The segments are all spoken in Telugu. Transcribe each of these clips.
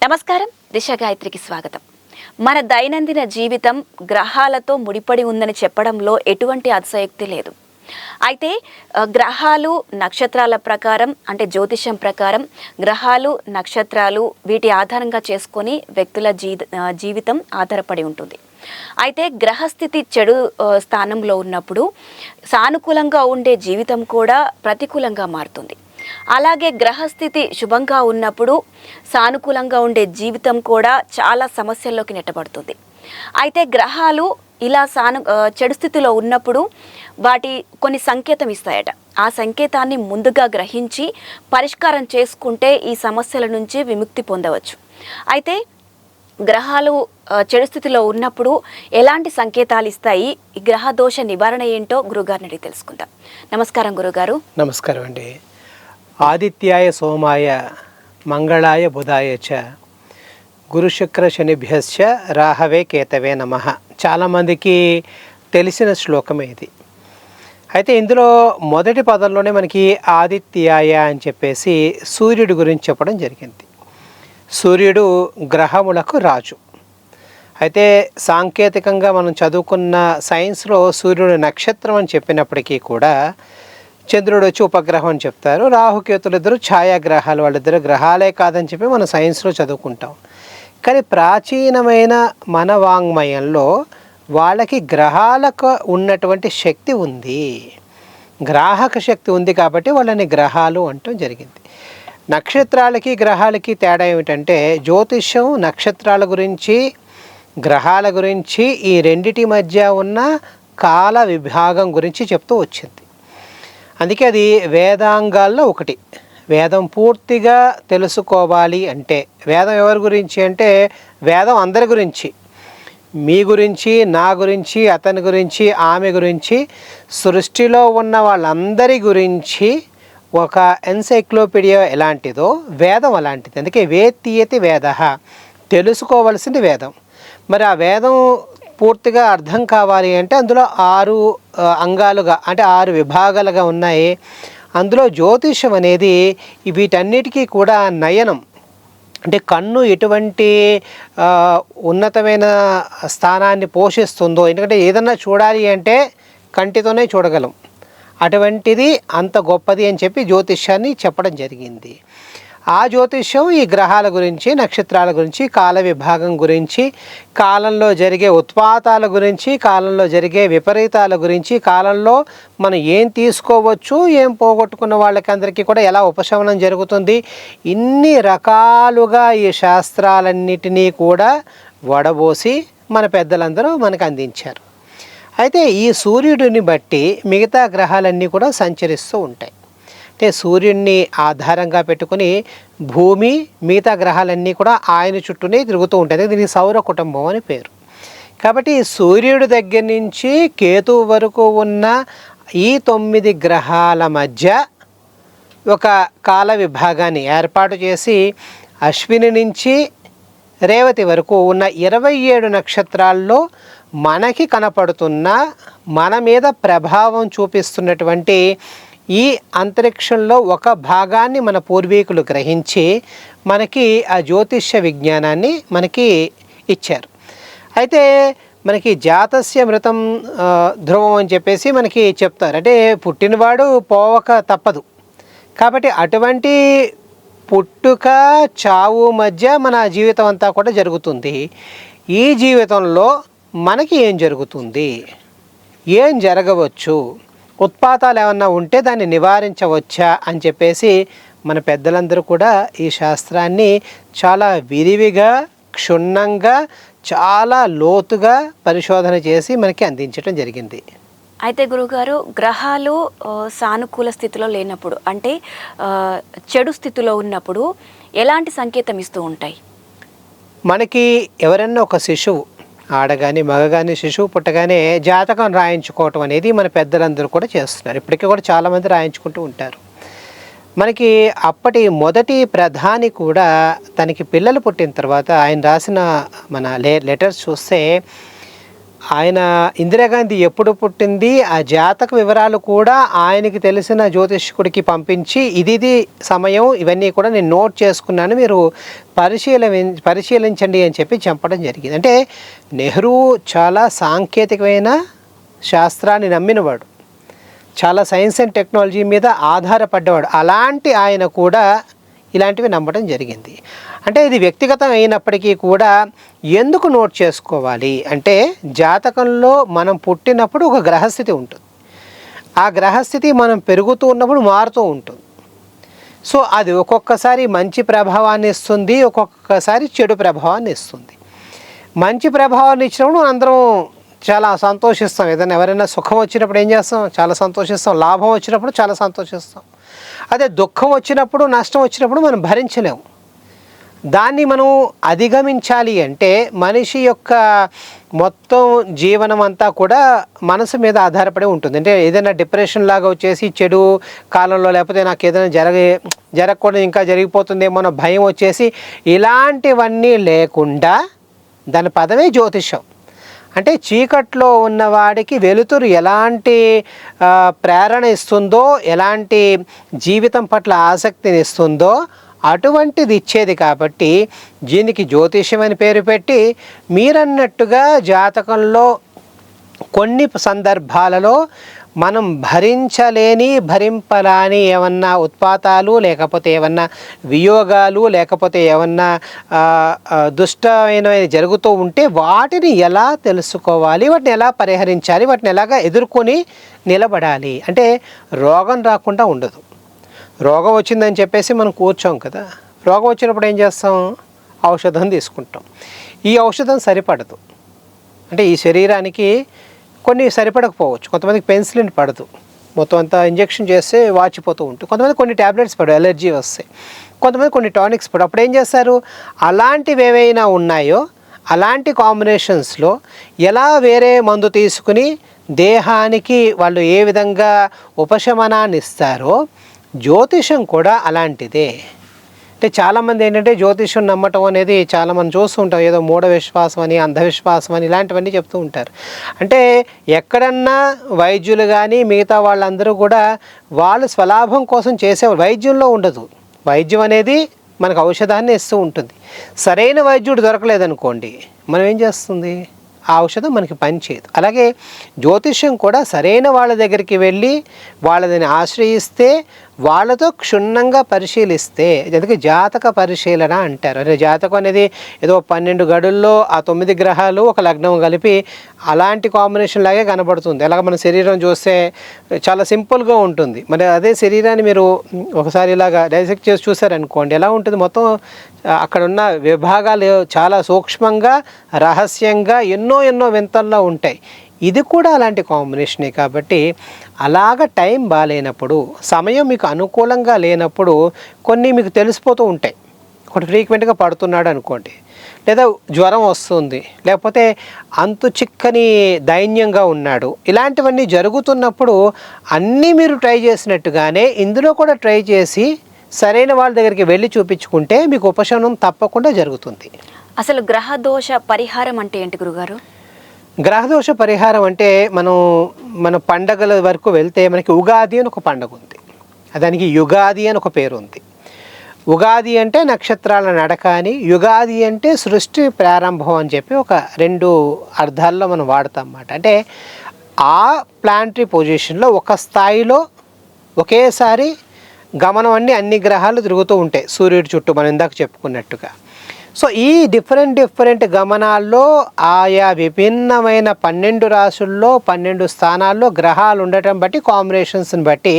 నమస్కారం, దిశ గాయత్రికి స్వాగతం. మన దైనందిన జీవితం గ్రహాలతో ముడిపడి ఉందని చెప్పడంలో ఎటువంటి అతిశయోక్తి లేదు. అయితే గ్రహాలు నక్షత్రాల ప్రకారం అంటే జ్యోతిషం ప్రకారం గ్రహాలు నక్షత్రాలు వీటి ఆధారంగా చేసుకొని వ్యక్తుల జీవితం ఆధారపడి ఉంటుంది. అయితే గ్రహస్థితి చెడు స్థానంలో ఉన్నప్పుడు సానుకూలంగా ఉండే జీవితం కూడా ప్రతికూలంగా మారుతుంది. అలాగే గ్రహస్థితి శుభంగా ఉన్నప్పుడు సానుకూలంగా ఉండే జీవితం కూడా చాలా సమస్యల్లోకి నెట్టబడుతుంది. అయితే గ్రహాలు ఇలా చెడు స్థితిలో ఉన్నప్పుడు వాటి కొన్ని సంకేతం ఇస్తాయట. ఆ సంకేతాన్ని ముందుగా గ్రహించి పరిష్కారం చేసుకుంటే ఈ సమస్యల నుంచి విముక్తి పొందవచ్చు. అయితే గ్రహాలు చెడు స్థితిలో ఉన్నప్పుడు ఎలాంటి సంకేతాలు ఇస్తాయి, ఈ గ్రహ దోష నివారణ ఏంటో గురుగారిని అడిగి తెలుసుకుందాం. నమస్కారం గురుగారు. నమస్కారం అండి. ఆదిత్యాయ సోమాయ మంగళాయ బుధాయ చ గురుశుక్ర శనిభ్యశ్చ రాహవే కేతవే నమః. చాలామందికి తెలిసిన శ్లోకమే ఇది. అయితే ఇందులో మొదటి పదంలోనే మనకి ఆదిత్యాయ అని చెప్పేసి సూర్యుడి గురించి చెప్పడం జరిగింది. సూర్యుడు గ్రహములకు రాజు. అయితే సాంకేతికంగా మనం చదువుకున్న సైన్స్లో సూర్యుడు నక్షత్రం అని చెప్పినప్పటికీ కూడా చంద్రుడు వచ్చి ఉపగ్రహం అని చెప్తారు. రాహుకేతులు ఇద్దరు ఛాయాగ్రహాలు, వాళ్ళిద్దరు గ్రహాలే కాదని చెప్పి మనం సైన్స్లో చదువుకుంటాం. కానీ ప్రాచీనమైన మన వాంగ్మయంలో వాళ్ళకి గ్రహాలకు ఉన్నటువంటి శక్తి ఉంది, గ్రాహక శక్తి ఉంది కాబట్టి వాళ్ళని గ్రహాలు అంటూ జరిగింది. నక్షత్రాలకి గ్రహాలకి తేడా ఏమిటంటే జ్యోతిష్యం నక్షత్రాల గురించి గ్రహాల గురించి ఈ రెండిటి మధ్య ఉన్న కాల విభాగం గురించి చెప్తూ వచ్చింది. అందుకే అది వేదాంగాల్లో ఒకటి. వేదం పూర్తిగా తెలుసుకోవాలి అంటే వేదం ఎవరి గురించి అంటే వేదం అందరి గురించి, మీ గురించి, నా గురించి, అతని గురించి, ఆమె గురించి, సృష్టిలో ఉన్న వాళ్ళందరి గురించి ఒక ఎన్సైక్లోపీడియా ఎలాంటిదో వేదం అలాంటిది. అందుకే వేత్తీయతి వేద, తెలుసుకోవలసింది వేదం. మరి ఆ వేదం పూర్తిగా అర్థం కావాలి అంటే అందులో 6 అంగాలుగా అంటే 6 విభాగాలుగా ఉన్నాయి. అందులో జ్యోతిషం అనేది వీటన్నిటికీ కూడా నయనం అంటే కన్ను ఎటువంటి ఉన్నతమైన స్థానాన్ని పోషిస్తుందో, ఎందుకంటే ఏదన్నా చూడాలి అంటే కంటితోనే చూడగలం, అటువంటిది అంత గొప్పది అని చెప్పి జ్యోతిష్యాన్ని చెప్పడం జరిగింది. ఆ జ్యోతిష్యం ఈ గ్రహాల గురించి, నక్షత్రాల గురించి, కాల విభాగం గురించి, కాలంలో జరిగే ఉత్పాతాల గురించి, కాలంలో జరిగే విపరీతాల గురించి, కాలంలో మనం ఏం తీసుకోవచ్చు, ఏం పోగొట్టుకున్న వాళ్ళకి అందరికీ కూడా ఎలా ఉపశమనం జరుగుతుంది, ఇన్ని రకాలుగా ఈ శాస్త్రాలన్నిటినీ కూడా వడబోసి మన పెద్దలందరూ మనకు అందించారు. అయితే ఈ సూర్యుడిని బట్టి మిగతా గ్రహాలన్నీ కూడా సంచరిస్తూ ఉంటాయి. అంటే సూర్యుడిని ఆధారంగా పెట్టుకుని భూమి మిగతా గ్రహాలన్నీ కూడా ఆయన చుట్టూనే తిరుగుతూ ఉంటాయి. దీనికి సౌర కుటుంబం అని పేరు. కాబట్టి సూర్యుడి దగ్గర నుంచి కేతువు వరకు ఉన్న ఈ 9 గ్రహాల మధ్య ఒక కాల విభాగాన్ని ఏర్పాటు చేసి అశ్విని నుంచి రేవతి వరకు ఉన్న 27 నక్షత్రాల్లో మనకి కనపడుతున్న, మన మీద ప్రభావం చూపిస్తున్నటువంటి ఈ అంతరిక్షంలో ఒక భాగాన్ని మన పూర్వీకులు గ్రహించి మనకి ఆ జ్యోతిష్య విజ్ఞానాన్ని మనకి ఇచ్చారు. అయితే మనకి జాతస్య మృతం ధ్రువం అని చెప్పేసి మనకి చెప్తారు. అంటే పుట్టినవాడు పోవక తప్పదు. కాబట్టి అటువంటి పుట్టుక చావు మధ్య మన జీవితం అంతా కూడా జరుగుతుంది. ఈ జీవితంలో మనకి ఏం జరుగుతుంది, ఏం జరగవచ్చు, ఉత్పాతాలు ఏమన్నా ఉంటే దాన్ని నివారించవచ్చా అని చెప్పేసి మన పెద్దలందరూ కూడా ఈ శాస్త్రాన్ని చాలా విరివిగా, క్షుణ్ణంగా, చాలా లోతుగా పరిశోధన చేసి మనకి అందించడం జరిగింది. అయితే గురుగారు, గ్రహాలు సానుకూల స్థితిలో లేనప్పుడు అంటే చెడు స్థితిలో ఉన్నప్పుడు ఎలాంటి సంకేతం ఇస్తూ ఉంటాయి? మనకి ఎవరన్నా ఒక శిశువు, ఆడగాని మగగాని శిశువు పుట్టగానే జాతకం రాయించుకోవటం అనేది మన పెద్దలందరూ కూడా చేస్తున్నారు. ఇప్పటికీ కూడా చాలామంది రాయించుకుంటూ ఉంటారు. మనకి అప్పటి మొదటి ప్రధాని కూడా తనకి పిల్లలు పుట్టిన తర్వాత ఆయన రాసిన మన లెటర్స్ చూస్తే ఆయన ఇందిరాగాంధీ ఎప్పుడు పుట్టింది ఆ జాతక వివరాలు కూడా ఆయనకి తెలిసిన జ్యోతిష్కుడికి పంపించి ఇది సమయం ఇవన్నీ కూడా నేను నోట్ చేసుకున్నాను, మీరు పరిశీలించండి అని చెప్పడం జరిగింది. అంటే నెహ్రూ చాలా సాంకేతికమైన శాస్త్రాన్ని నమ్మినవాడు, చాలా సైన్స్ అండ్ టెక్నాలజీ మీద ఆధారపడ్డవాడు. అలాంటి ఆయన కూడా ఇలాంటివి నమ్మడం జరిగింది. అంటే ఇది వ్యక్తిగతం అయినప్పటికీ కూడా ఎందుకు నోట్ చేసుకోవాలి అంటే, జాతకంలో మనం పుట్టినప్పుడు ఒక గ్రహస్థితి ఉంటుంది, ఆ గ్రహస్థితి మనం పెరుగుతూ ఉన్నప్పుడు మారుతూ ఉంటుంది. సో అది ఒక్కొక్కసారి మంచి ప్రభావాన్ని ఇస్తుంది, ఒక్కొక్కసారి చెడు ప్రభావాన్ని ఇస్తుంది. మంచి ప్రభావాన్ని ఇచ్చినప్పుడు అందరం చాలా సంతోషిస్తాం. ఏదైనా ఎవరైనా సుఖం వచ్చినప్పుడు ఏం చేస్తాం, చాలా సంతోషిస్తాం. లాభం వచ్చినప్పుడు చాలా సంతోషిస్తాం. అదే దుఃఖం వచ్చినప్పుడు, నష్టం వచ్చినప్పుడు మనం భరించలేము. దాన్ని మనం అధిగమించాలి అంటే మనిషి యొక్క మొత్తం జీవనం అంతా కూడా మనసు మీద ఆధారపడి ఉంటుంది. అంటే ఏదైనా డిప్రెషన్ లాగా వచ్చేసి చెడు కాలంలో, లేకపోతే నాకు ఏదైనా జరగకూడదు ఇంకా జరిగిపోతుందేమో అన్న భయం వచ్చేసి, ఇలాంటివన్నీ లేకుండా దాని పదమే జ్యోతిషం. అంటే చీకట్లో ఉన్నవాడికి వెలుతురు ఎలాంటి ప్రేరణ ఇస్తుందో, ఎలాంటి జీవితం పట్ల ఆసక్తిని ఇస్తుందో అటువంటిది ఇచ్చేది. కాబట్టి దీనికి జ్యోతిష్యం అని పేరు పెట్టి, మీరన్నట్టుగా జాతకంలో కొన్ని సందర్భాలలో మనం భరింపరాని ఏమన్నా ఉత్పాతాలు, లేకపోతే ఏమన్నా వియోగాలు, లేకపోతే ఏమన్నా దుష్టమైనవి జరుగుతూ ఉంటే వాటిని ఎలా తెలుసుకోవాలి, వాటిని ఎలా పరిహరించాలి, వాటిని ఎలాగా ఎదుర్కొని నిలబడాలి. అంటే రోగం రాకుండా ఉండదు. రోగం వచ్చిందని చెప్పేసి మనం కూర్చోం కదా. రోగం వచ్చినప్పుడు ఏం చేస్తాం, ఔషధం తీసుకుంటాం. ఈ ఔషధం సరిపడదు. అంటే ఈ శరీరానికి కొన్ని సరిపడకపోవచ్చు. కొంతమందికి పెన్సిలిన్ పడదు, మొత్తం అంతా ఇంజెక్షన్ చేస్తే వాచిపోతూ ఉంటుంది. కొంతమంది కొన్ని ట్యాబ్లెట్స్ పడవు, ఎలర్జీ వస్తాయి. కొంతమంది కొన్ని టానిక్స్ పడవు. అప్పుడు ఏం చేస్తారు, అలాంటివి ఏవైనా ఉన్నాయో అలాంటి కాంబినేషన్స్లో ఎలా వేరే మందు తీసుకుని దేహానికి వాళ్ళు ఏ విధంగా ఉపశమనాన్ని ఇస్తారో జ్యోతిషం కూడా అలాంటిదే. అంటే చాలామంది ఏంటంటే జ్యోతిషం నమ్మటం అనేది చాలా మనం చూస్తూ ఉంటాం, ఏదో మూఢ విశ్వాసం అని, అంధవిశ్వాసం అని ఇలాంటివన్నీ చెప్తూ ఉంటారు. అంటే ఎక్కడన్నా వైద్యులు కానీ మిగతా వాళ్ళందరూ కూడా వాళ్ళు స్వలాభం కోసం చేసేవాళ్ళు. వైద్యంలో ఉండదు. వైద్యం అనేది మనకు ఔషధాన్ని ఇస్తూ ఉంటుంది. సరైన వైద్యుడు దొరకలేదనుకోండి, మనం ఏం చేస్తుంది, ఆ ఔషధం మనకి పనిచేయదు. అలాగే జ్యోతిష్యం కూడా సరైన వాళ్ళ దగ్గరికి వెళ్ళి వాళ్ళని ఆశ్రయిస్తే, వాళ్ళతో క్షుణ్ణంగా పరిశీలిస్తే, అందుకే జాతక పరిశీలన అంటారు. అంటే జాతకం అనేది ఏదో 12 గడుల్లో ఆ 9 గ్రహాలు ఒక లగ్నం కలిపి అలాంటి కాంబినేషన్ లాగే కనబడుతుంది. అలాగే మన శరీరం చూస్తే చాలా సింపుల్గా ఉంటుంది. మరి అదే శరీరాన్ని మీరు ఒకసారి ఇలాగా డైసెక్ట్ చేసి చూసారనుకోండి, ఎలా ఉంటుంది, మొత్తం అక్కడ ఉన్న విభాగాలు చాలా సూక్ష్మంగా, రహస్యంగా ఎన్నో వింతల్లో ఉంటాయి. ఇది కూడా అలాంటి కాంబినేషనే. కాబట్టి అలాగ టైం బాగాలేనప్పుడు, సమయం మీకు అనుకూలంగా లేనప్పుడు కొన్ని మీకు తెలిసిపోతూ ఉంటాయి. ఒకటి ఫ్రీక్వెంట్గా పడుతున్నాడు అనుకోండి, లేదా జ్వరం వస్తుంది, లేకపోతే అంతు చిక్కని దైన్యంగా ఉన్నాడు, ఇలాంటివన్నీ జరుగుతున్నప్పుడు అన్నీ మీరు ట్రై చేసినట్టుగానే ఇందులో కూడా ట్రై చేసి సరైన వాళ్ళ దగ్గరికి వెళ్ళి చూపించుకుంటే మీకు ఉపశమనం తప్పకుండా జరుగుతుంది. అసలు గ్రహదోష పరిహారం అంటే ఏంటి గురుగారు? గ్రహదోష పరిహారం అంటే మన పండగల వరకు వెళ్తే మనకి ఉగాది అని ఒక పండగ ఉంది, దానికి యుగాది అని ఒక పేరు ఉంది. ఉగాది అంటే నక్షత్రాల నడక అని, యుగాది అంటే సృష్టి ప్రారంభం అని చెప్పి ఒక 2 అర్థాల్లో మనం వాడతాం అన్నమాట. అంటే ఆ ప్లానటరీ పొజిషన్లో ఒక స్థాయిలో ఒకేసారి గమనం అన్ని గ్రహాలు తిరుగుతూ ఉంటాయి సూర్యుడి చుట్టూ, మనం ఇందాక చెప్పుకున్నట్టుగా. సో ఈ డిఫరెంట్ గమనాల్లో ఆయా విభిన్నమైన 12 రాశుల్లో 12 స్థానాల్లో గ్రహాలు ఉండటం బట్టి, కాంబినేషన్స్ని బట్టి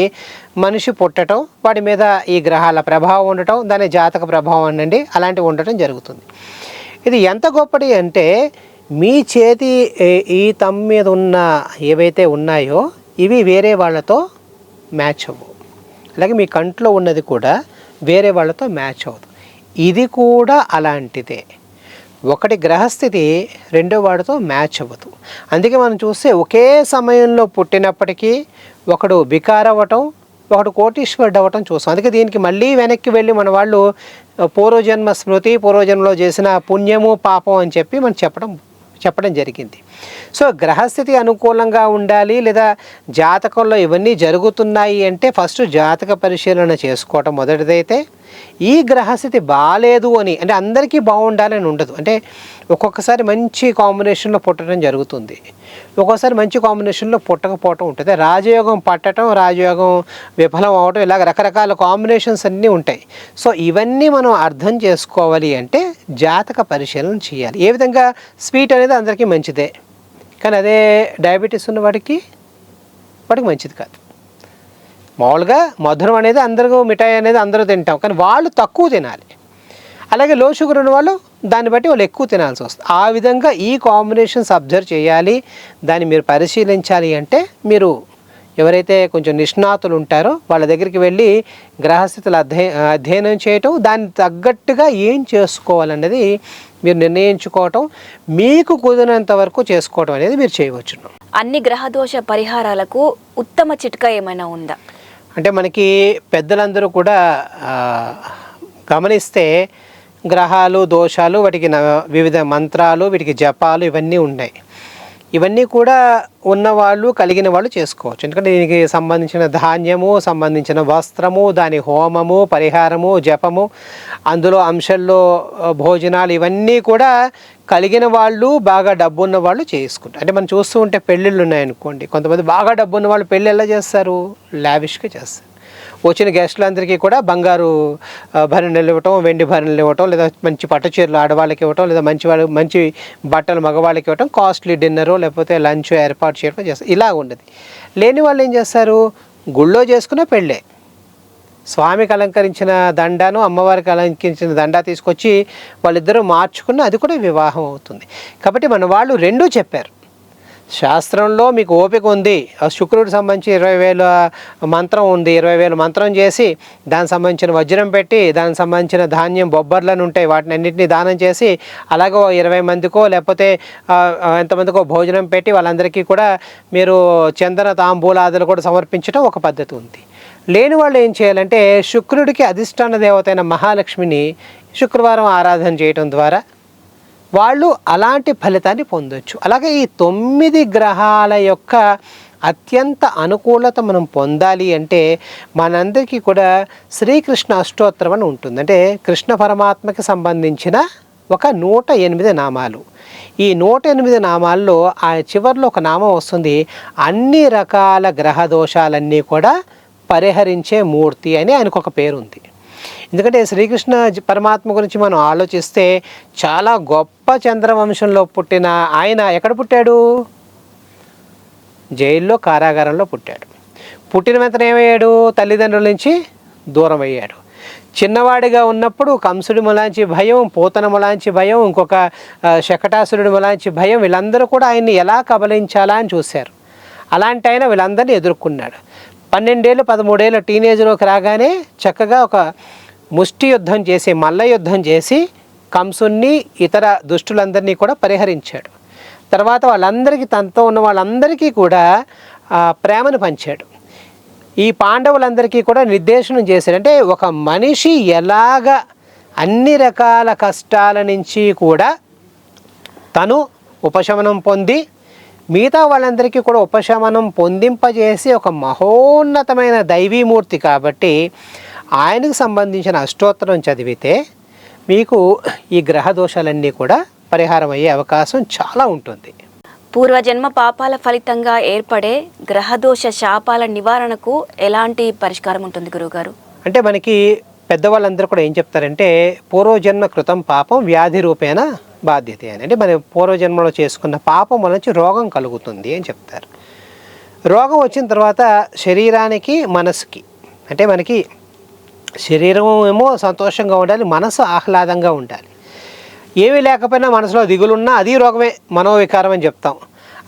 మనిషి పుట్టడం, వాటి మీద ఈ గ్రహాల ప్రభావం ఉండటం, దాని జాతక ప్రభావం అనండి, అలాంటివి ఉండటం జరుగుతుంది. ఇది ఎంత గొప్పది అంటే, మీ చేతి ఈ తమ్ మీద ఉన్న ఏవైతే ఉన్నాయో ఇవి వేరే వాళ్ళతో మ్యాచ్ అవ్వవు. అలాగే మీ కంట్లో ఉన్నది కూడా వేరే వాళ్ళతో మ్యాచ్ అవ్వదు. ఇది కూడా అలాంటిదే. ఒకటి గ్రహస్థితి రెండో వాడితో మ్యాచ్ అవ్వదు. అందుకే మనం చూస్తే ఒకే సమయంలో పుట్టినప్పటికీ ఒకడు బికార్ అవ్వటం, ఒకడు కోటీశ్వరుడు అవ్వటం చూస్తాం. అందుకే దీనికి మళ్ళీ వెనక్కి వెళ్ళి మన వాళ్ళు పూర్వజన్మ స్మృతి, పూర్వజన్మలో చేసిన పుణ్యము పాపం అని చెప్పి మనం చెప్పడం జరిగింది. సో గ్రహస్థితి అనుకూలంగా ఉండాలి లేదా జాతకంలో ఇవన్నీ జరుగుతున్నాయి అంటే ఫస్ట్ జాతక పరిశీలన చేసుకోవటం మొదటిదైతే. ఈ గ్రహస్థితి బాగాలేదు అని అంటే అందరికీ బాగుండాలని ఉండదు. అంటే ఒక్కొక్కసారి మంచి కాంబినేషన్లో పుట్టడం జరుగుతుంది, ఒక్కోసారి మంచి కాంబినేషన్లో పుట్టకపోవటం ఉంటుంది. రాజయోగం పట్టడం, రాజయోగం విఫలం అవటం, ఇలాగ రకరకాల కాంబినేషన్స్ అన్నీ ఉంటాయి. సో ఇవన్నీ మనం అర్థం చేసుకోవాలి అంటే జాతక పరిశీలన చేయాలి. ఏ విధంగా స్వీట్ అనేది అందరికీ మంచిదే, కానీ అదే డయాబెటీస్ ఉన్న వాడికి మంచిది కాదు. మామూలుగా మధురం అనేది అందరూ, మిఠాయి అనేది అందరూ తింటాం, కానీ వాళ్ళు తక్కువ తినాలి. అలాగే లో షుగర్ ఉన్న వాళ్ళు దాన్ని బట్టి వాళ్ళు ఎక్కువ తినాల్సి వస్తుంది. ఆ విధంగా ఈ కాంబినేషన్స్ అబ్జర్వ్ చేయాలి, దాన్ని మీరు పరిశీలించాలి. అంటే మీరు ఎవరైతే కొంచెం నిష్ణాతులు ఉంటారో వాళ్ళ దగ్గరికి వెళ్ళి గ్రహస్థితులు అధ్యయనం చేయటం, దానికి తగ్గట్టుగా ఏం చేసుకోవాలన్నది మీరు నిర్ణయించుకోవటం, మీకు కుదిరినంత వరకు చేసుకోవటం అనేది మీరు చేయవచ్చును. అన్ని గ్రహదోష పరిహారాలకు ఉత్తమ చిట్కా ఏమైనా ఉందా? అంటే మనకి పెద్దలందరూ కూడా గమనిస్తే గ్రహాలు, దోషాలు, వాటికి వివిధ మంత్రాలు, వీటికి జపాలు ఇవన్నీ ఉన్నాయి. ఇవన్నీ కూడా ఉన్నవాళ్ళు, కలిగిన వాళ్ళు చేసుకోవచ్చు. ఎందుకంటే దీనికి సంబంధించిన ధాన్యము, సంబంధించిన వస్త్రము, దాని హోమము, పరిహారము, జపము, అందులో అంశాల్లో భోజనాలు ఇవన్నీ కూడా కలిగిన వాళ్ళు, బాగా డబ్బు ఉన్న వాళ్ళు చేసుకుంటారు. అంటే మనం చూస్తూ ఉంటే పెళ్ళిళ్ళు ఉన్నాయనుకోండి, కొంతమంది బాగా డబ్బు ఉన్న వాళ్ళు పెళ్ళి ఎలా చేస్తారు? లావిష్గా చేస్తారు. వచ్చిన గెస్టులందరికీ కూడా బంగారు భరణలు ఇవ్వటం, వెండి భరణలు ఇవ్వటం, లేదా మంచి పట్టు చీరలు ఆడవాళ్ళకి ఇవ్వటం, లేదా మంచి బట్టలు మగవాళ్ళకి ఇవ్వటం, కాస్ట్లీ డిన్నరు లేకపోతే లంచ్ ఏర్పాటు చేయడం చేస్తారు. ఇలా ఉండదు. లేని వాళ్ళు ఏం చేస్తారు? గుళ్ళో చేసుకునే పెళ్ళే, స్వామికి అలంకరించిన దండాను, అమ్మవారికి అలంకరించిన దండా తీసుకొచ్చి వాళ్ళిద్దరూ మార్చుకున్న అది కూడా వివాహం అవుతుంది. కాబట్టి మన వాళ్ళు రెండూ చెప్పారు. శాస్త్రంలో మీకు ఓపిక ఉంది, శుక్రుడికి సంబంధించి 20,000 మంత్రం ఉంది, 20,000 మంత్రం చేసి దానికి సంబంధించిన వజ్రం పెట్టి, దానికి సంబంధించిన ధాన్యం బొబ్బర్లను ఉంటాయి, వాటిని అన్నింటినీ దానం చేసి, అలాగే 20 మందికో లేకపోతే ఎంతమందికో భోజనం పెట్టి వాళ్ళందరికీ కూడా మీరు చందన తాంబూలాదులు కూడా సమర్పించడం ఒక పద్ధతి ఉంది. లేని వాళ్ళు ఏం చేయాలంటే శుక్రుడికి అధిష్టాన దేవత అయిన మహాలక్ష్మిని శుక్రవారం ఆరాధన చేయటం ద్వారా వాళ్ళు అలాంటి ఫలితాన్ని పొందొచ్చు. అలాగే ఈ 9 గ్రహాల యొక్క అత్యంత అనుకూలత మనం పొందాలి అంటే మనందరికీ కూడా శ్రీకృష్ణ అష్టోత్తరం అని ఉంటుంది. అంటే కృష్ణ పరమాత్మకి సంబంధించిన ఒక 108 నామాలు. ఈ 108 నామాల్లో ఆ చివరిలో ఒక నామం వస్తుంది, అన్ని రకాల గ్రహ దోషాలన్నీ కూడా పరిహరించే మూర్తి అని ఆయనకు ఒక పేరు ఉంది. ఎందుకంటే శ్రీకృష్ణ పరమాత్మ గురించి మనం ఆలోచిస్తే చాలా గొప్ప చంద్రవంశంలో పుట్టిన ఆయన ఎక్కడ పుట్టాడు? జైల్లో, కారాగారంలో పుట్టాడు. పుట్టిన వెంటనే ఏమయ్యాడు? తల్లిదండ్రుల నుంచి దూరం అయ్యాడు. చిన్నవాడిగా ఉన్నప్పుడు కంసుడి ములాంచి భయం, పోతన ములాంచి భయం, ఇంకొక శకటాసురుడి ములాంచి భయం, వీళ్ళందరూ కూడా ఆయన్ని ఎలా కబలించాలా అని చూశారు. అలాంటి ఆయన వీళ్ళందరినీ ఎదుర్కొన్నాడు. 12 ఏళ్ళు 13 ఏళ్ళ టీనేజ్లోకి రాగానే చక్కగా ఒక ముష్టి యుద్ధం చేసి, మల్ల యుద్ధం చేసి కంసుని, ఇతర దుష్టులందరినీ కూడా పరిహరించాడు. తర్వాత వాళ్ళందరికీ, తనతో ఉన్న వాళ్ళందరికీ కూడా ప్రేమను పంచాడు. ఈ పాండవులందరికీ కూడా నిర్దేశనం చేశాడు. అంటే ఒక మనిషి ఎలాగ అన్ని రకాల కష్టాల నుంచి కూడా తను ఉపశమనం పొంది మిగతా వాళ్ళందరికీ కూడా ఉపశమనం పొందింపజేసి ఒక మహోన్నతమైన దైవీమూర్తి కాబట్టి ఆయనకు సంబంధించిన అష్టోత్తరం చదివితే మీకు ఈ గ్రహ దోషాలన్నీ కూడా పరిహారం అయ్యే అవకాశం చాలా ఉంటుంది. పూర్వజన్మ పాపాల ఫలితంగా ఏర్పడే గ్రహదోష శాపాల నివారణకు ఎలాంటి పరిష్కారం ఉంటుంది గురువుగారు? అంటే మనకి పెద్దవాళ్ళందరూ కూడా ఏం చెప్తారంటే పూర్వజన్మ కృతం పాపం వ్యాధి రూపేణ బాధ్యత అని. అంటే మన పూర్వజన్మలో చేసుకున్న పాపం వల్ల నుంచి రోగం కలుగుతుంది అని చెప్తారు. రోగం వచ్చిన తర్వాత శరీరానికి, మనసుకి, అంటే మనకి శరీరం ఏమో సంతోషంగా ఉండాలి, మనసు ఆహ్లాదంగా ఉండాలి. ఏమీ లేకపోయినా మనసులో దిగులున్నా అది రోగమే, మనోవికారం అని చెప్తాం.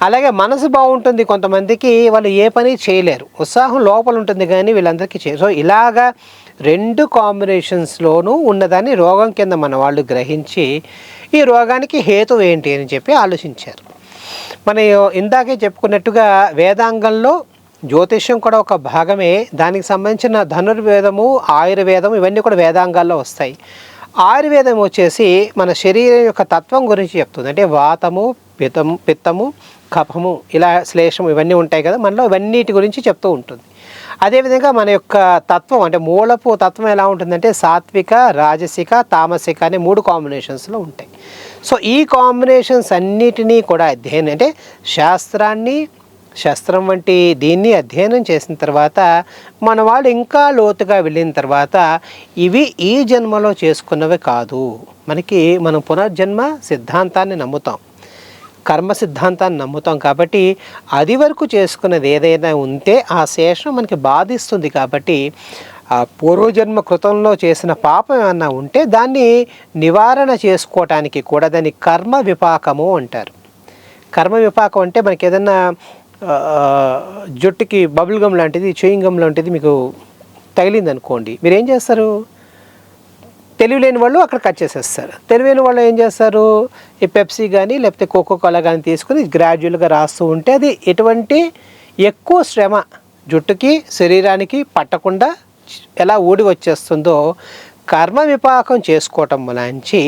అలాగే మనసు బాగుంటుంది కొంతమందికి, వాళ్ళు ఏ పని చేయలేరు, ఉత్సాహం లోపల ఉంటుంది కానీ వీళ్ళందరికీ చేయరు. సో ఇలాగా 2 కాంబినేషన్స్లోనూ ఉన్నదాన్ని రోగం కింద మన వాళ్ళు గ్రహించి ఈ రోగానికి హేతు ఏంటి అని చెప్పి ఆలోచించారు. మనం ఇందాకే చెప్పుకున్నట్టుగా వేదాంగంలో జ్యోతిష్యం కూడా ఒక భాగమే. దానికి సంబంధించిన ధనుర్వేదము, ఆయుర్వేదం ఇవన్నీ కూడా వేదాంగాల్లో వస్తాయి. ఆయుర్వేదం వచ్చేసి మన శరీరం యొక్క తత్వం గురించి చెప్తుంది. అంటే వాతము, పిత్తము, కఫము, ఇలా శ్లేషము ఇవన్నీ ఉంటాయి కదా మనలో, ఇవన్నిటి గురించి చెప్తూ ఉంటుంది. అదేవిధంగా మన యొక్క తత్వం అంటే మూలపు తత్వం ఎలా ఉంటుందంటే సాత్విక, రాజసిక, తామసిక అనే 3 కాంబినేషన్స్లో ఉంటాయి. సో ఈ కాంబినేషన్స్ అన్నిటినీ కూడా అధ్యయనం అంటే శాస్త్రం వంటి దీన్ని అధ్యయనం చేసిన తర్వాత మన వాళ్ళు ఇంకా లోతుగా వెళ్ళిన తర్వాత ఇవి ఈ జన్మలో చేసుకున్నవి కాదు, మనం పునర్జన్మ సిద్ధాంతాన్ని నమ్ముతాం, కర్మ సిద్ధాంతాన్ని నమ్ముతాం కాబట్టి అది వరకు చేసుకున్నది ఏదైనా ఉంటే ఆ శేషం మనకి బాధిస్తుంది. కాబట్టి ఆ పూర్వజన్మ కృతంలో చేసిన పాపం ఏమన్నా ఉంటే దాన్ని నివారణ చేసుకోవటానికి కూడా దాన్ని కర్మ విపాకము అంటారు. కర్మ విపాకం అంటే మనకి ఏదన్నా జుట్టుకి బబుల్ గమ్ లాంటిది, చూయింగ్ గమ్ లాంటిది మీకు తగిలింది అనుకోండి, మీరు ఏం చేస్తారు? తెలివిలేని వాళ్ళు అక్కడ కట్ చేసేస్తారు. తెలివైన వాళ్ళు ఏం చేస్తారు? ఈ పెప్సీ కానీ లేకపోతే కోకోకోలా కానీ తీసుకుని గ్రాడ్యువల్గా రాస్తూ ఉంటే అది ఎటువంటి ఎక్కువ శ్రమ జుట్టుకి శరీరానికి పట్టకుండా ఎలా ఊడి వచ్చేస్తుందో కర్మ విపాకం చేసుకోవటం వలంచి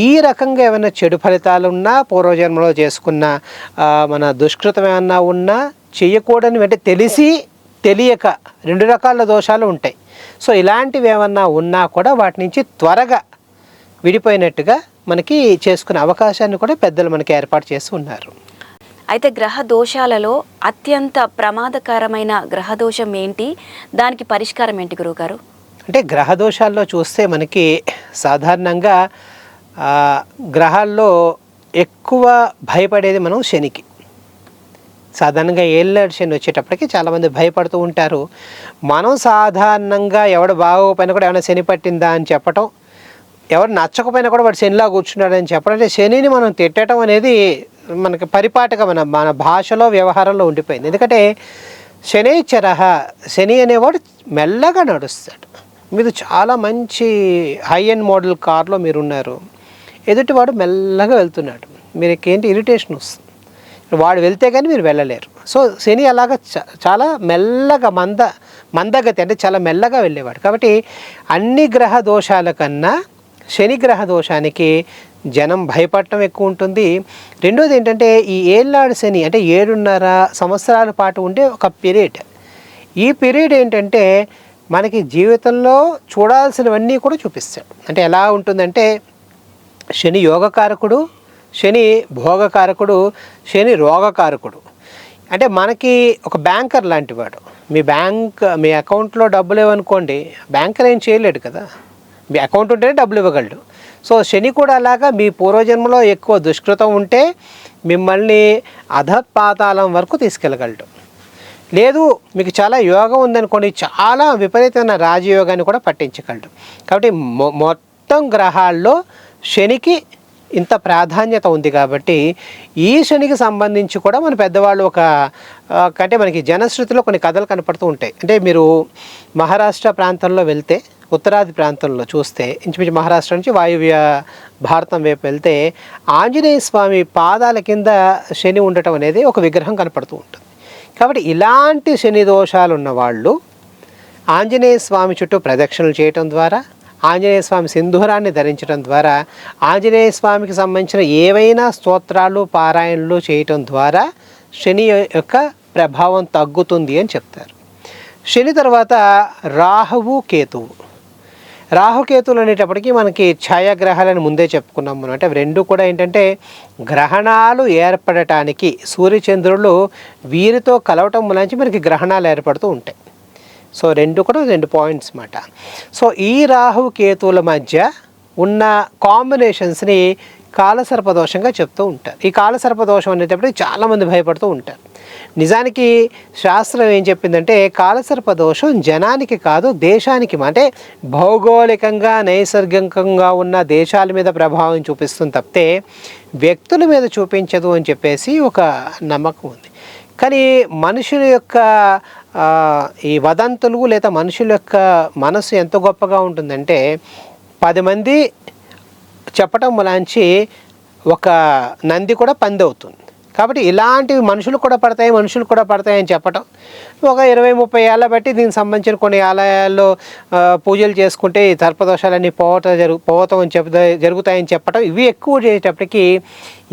ఈ రకంగా ఏమైనా చెడు ఫలితాలు ఉన్నా, పూర్వజన్మలో చేసుకున్న మన దుష్కృతం ఏమన్నా ఉన్నా చేయకూడని అంటే తెలిసి తెలియక 2 రకాల దోషాలు ఉంటాయి. సో ఇలాంటివి ఏమన్నా ఉన్నా కూడా వాటి నుంచి త్వరగా విడిపోయినట్టుగా మనకి చేసుకునే అవకాశాన్ని కూడా పెద్దలు మనకి ఏర్పాటు చేసి ఉన్నారు. అయితే గ్రహ దోషాలలో అత్యంత ప్రమాదకరమైన గ్రహ దోషం ఏంటి, దానికి పరిష్కారం ఏంటి గురువుగారు? అంటే గ్రహ దోషాల్లో చూస్తే మనకి సాధారణంగా గ్రహాల్లో ఎక్కువ భయపడేది మనం శనికి. సాధారణంగా ఏళ్ళనాడు శని వచ్చేటప్పటికి చాలామంది భయపడుతూ ఉంటారు. మనం సాధారణంగా ఎవడు బాగోకపోయినా కూడా ఏమైనా శని పట్టిందా అని చెప్పటం, ఎవరు నచ్చకపోయినా కూడా వాడు శనిలా కూర్చున్నాడని చెప్పడం, అంటే శనిని మనం తిట్టడం అనేది మనకి పరిపాటిగా మన భాషలో వ్యవహారంలో ఉండిపోయింది. ఎందుకంటే శని అనేవాడు మెల్లగా నడుస్తాడు. మీరు చాలా మంచి హై ఎండ్ మోడల్ కార్లో మీరు ఉన్నారు, ఎదుటివాడు మెల్లగా వెళ్తున్నాడు, మీరేంటి ఇరిటేషన్ వస్తుంది, వాడు వెళ్తే కానీ మీరు వెళ్ళలేరు. సో శని అలాగా చాలా మెల్లగా మందగతి అంటే చాలా మెల్లగా వెళ్ళేవాడు. కాబట్టి అన్ని గ్రహ దోషాల కన్నా శని గ్రహ దోషానికి జనం భయపడటం ఎక్కువ ఉంటుంది. రెండోది ఏంటంటే ఈ ఏళ్ళనాడు శని అంటే 7.5 సంవత్సరాల పాటు ఉండే ఒక పీరియడ్. ఈ పీరియడ్ ఏంటంటే మనకి జీవితంలో చూడాల్సినవన్నీ కూడా చూపిస్తాడు. అంటే ఎలా ఉంటుందంటే శని యోగకారకుడు, శని భోగకారకుడు, శని రోగకారకుడు. అంటే మనకి ఒక బ్యాంకర్ లాంటి వాడు. మీ అకౌంట్లో డబ్బులు ఇవ్వనుకోండి, బ్యాంకర్ ఏం చేయలేడు కదా, మీ అకౌంట్ ఉంటేనే డబ్బులు ఇవ్వగలడు. సో శని కూడా అలాగా మీ పూర్వజన్మలో ఎక్కువ దుష్కృతం ఉంటే మిమ్మల్ని అధపాతాళం వరకు తీసుకెళ్ళగలడు. లేదు మీకు చాలా యోగం ఉందనుకోండి, చాలా విపరీతమైన రాజయోగాన్ని కూడా పట్టించగలడు. కాబట్టి మొత్తం గ్రహాల్లో శనికి ఇంత ప్రాధాన్యత ఉంది. కాబట్టి ఈ శనికి సంబంధించి కూడా మన పెద్దవాళ్ళు అంటే మనకి జనశ్రుతిలో కొన్ని కథలు కనపడుతూ ఉంటాయి. అంటే మీరు మహారాష్ట్ర ప్రాంతంలో వెళ్తే, ఉత్తరాది ప్రాంతంలో చూస్తే, ఇంచుమించు మహారాష్ట్ర నుంచి వాయువ్య భారతం వైపు వెళ్తే ఆంజనేయ స్వామి పాదాల కింద శని ఉండటం అనేది ఒక విగ్రహం కనపడుతూ ఉంటుంది. కాబట్టి ఇలాంటి శని దోషాలు ఉన్న వాళ్ళు ఆంజనేయ స్వామి చుట్టూ ప్రదక్షిణలు చేయటం ద్వారా, ఆంజనేయ స్వామి సింధూరాన్ని ధరించడం ద్వారా, ఆంజనేయ స్వామికి సంబంధించిన ఏవైనా స్తోత్రాలు పారాయణలు చేయటం ద్వారా శని యొక్క ప్రభావం తగ్గుతుంది అని చెప్తారు. శని తర్వాత రాహువు, కేతువు. రాహుకేతువులు అనేటప్పటికీ మనకి ఛాయాగ్రహాలని ముందే చెప్పుకున్నాం మనం. అంటే రెండు కూడా ఏంటంటే గ్రహణాలు ఏర్పడటానికి సూర్యచంద్రులు వీరితో కలవటం వలన మనకి గ్రహణాలు ఏర్పడుతూ ఉంటాయి. సో రెండు పాయింట్స్ మాట. సో ఈ రాహు కేతువుల మధ్య ఉన్న కాంబినేషన్స్ని కాలసర్పదోషంగా చెప్తూ ఉంటారు. ఈ కాలసర్పదోషం అనేటప్పటికి చాలామంది భయపడుతూ ఉంటారు. నిజానికి శాస్త్రం ఏం చెప్పిందంటే కాలసర్పదోషం జనానికి కాదు దేశానికి, అంటే భౌగోళికంగా నైసర్గికంగా ఉన్న దేశాల మీద ప్రభావం చూపిస్తుంది తప్పితే వ్యక్తుల మీద చూపించదు అని చెప్పేసి ఒక నమ్మకం ఉంది. కానీ మనుషుల యొక్క ఈ వదంతులు లేదా మనుషుల యొక్క మనసు ఎంత గొప్పగా ఉంటుందంటే 10 మంది చెప్పటం వలాంచి ఒక నంది కూడా పంది అవుతుంది. కాబట్టి ఇలాంటివి మనుషులు కూడా పడతాయి అని చెప్పటం, ఒక 20-30 ఏళ్ళ బట్టి దీనికి సంబంధించిన కొన్ని ఆలయాల్లో పూజలు చేసుకుంటే ఈ సర్పదోషాలన్నీ పోవటం అని జరుగుతాయని చెప్పటం, ఇవి ఎక్కువ చేసేటప్పటికి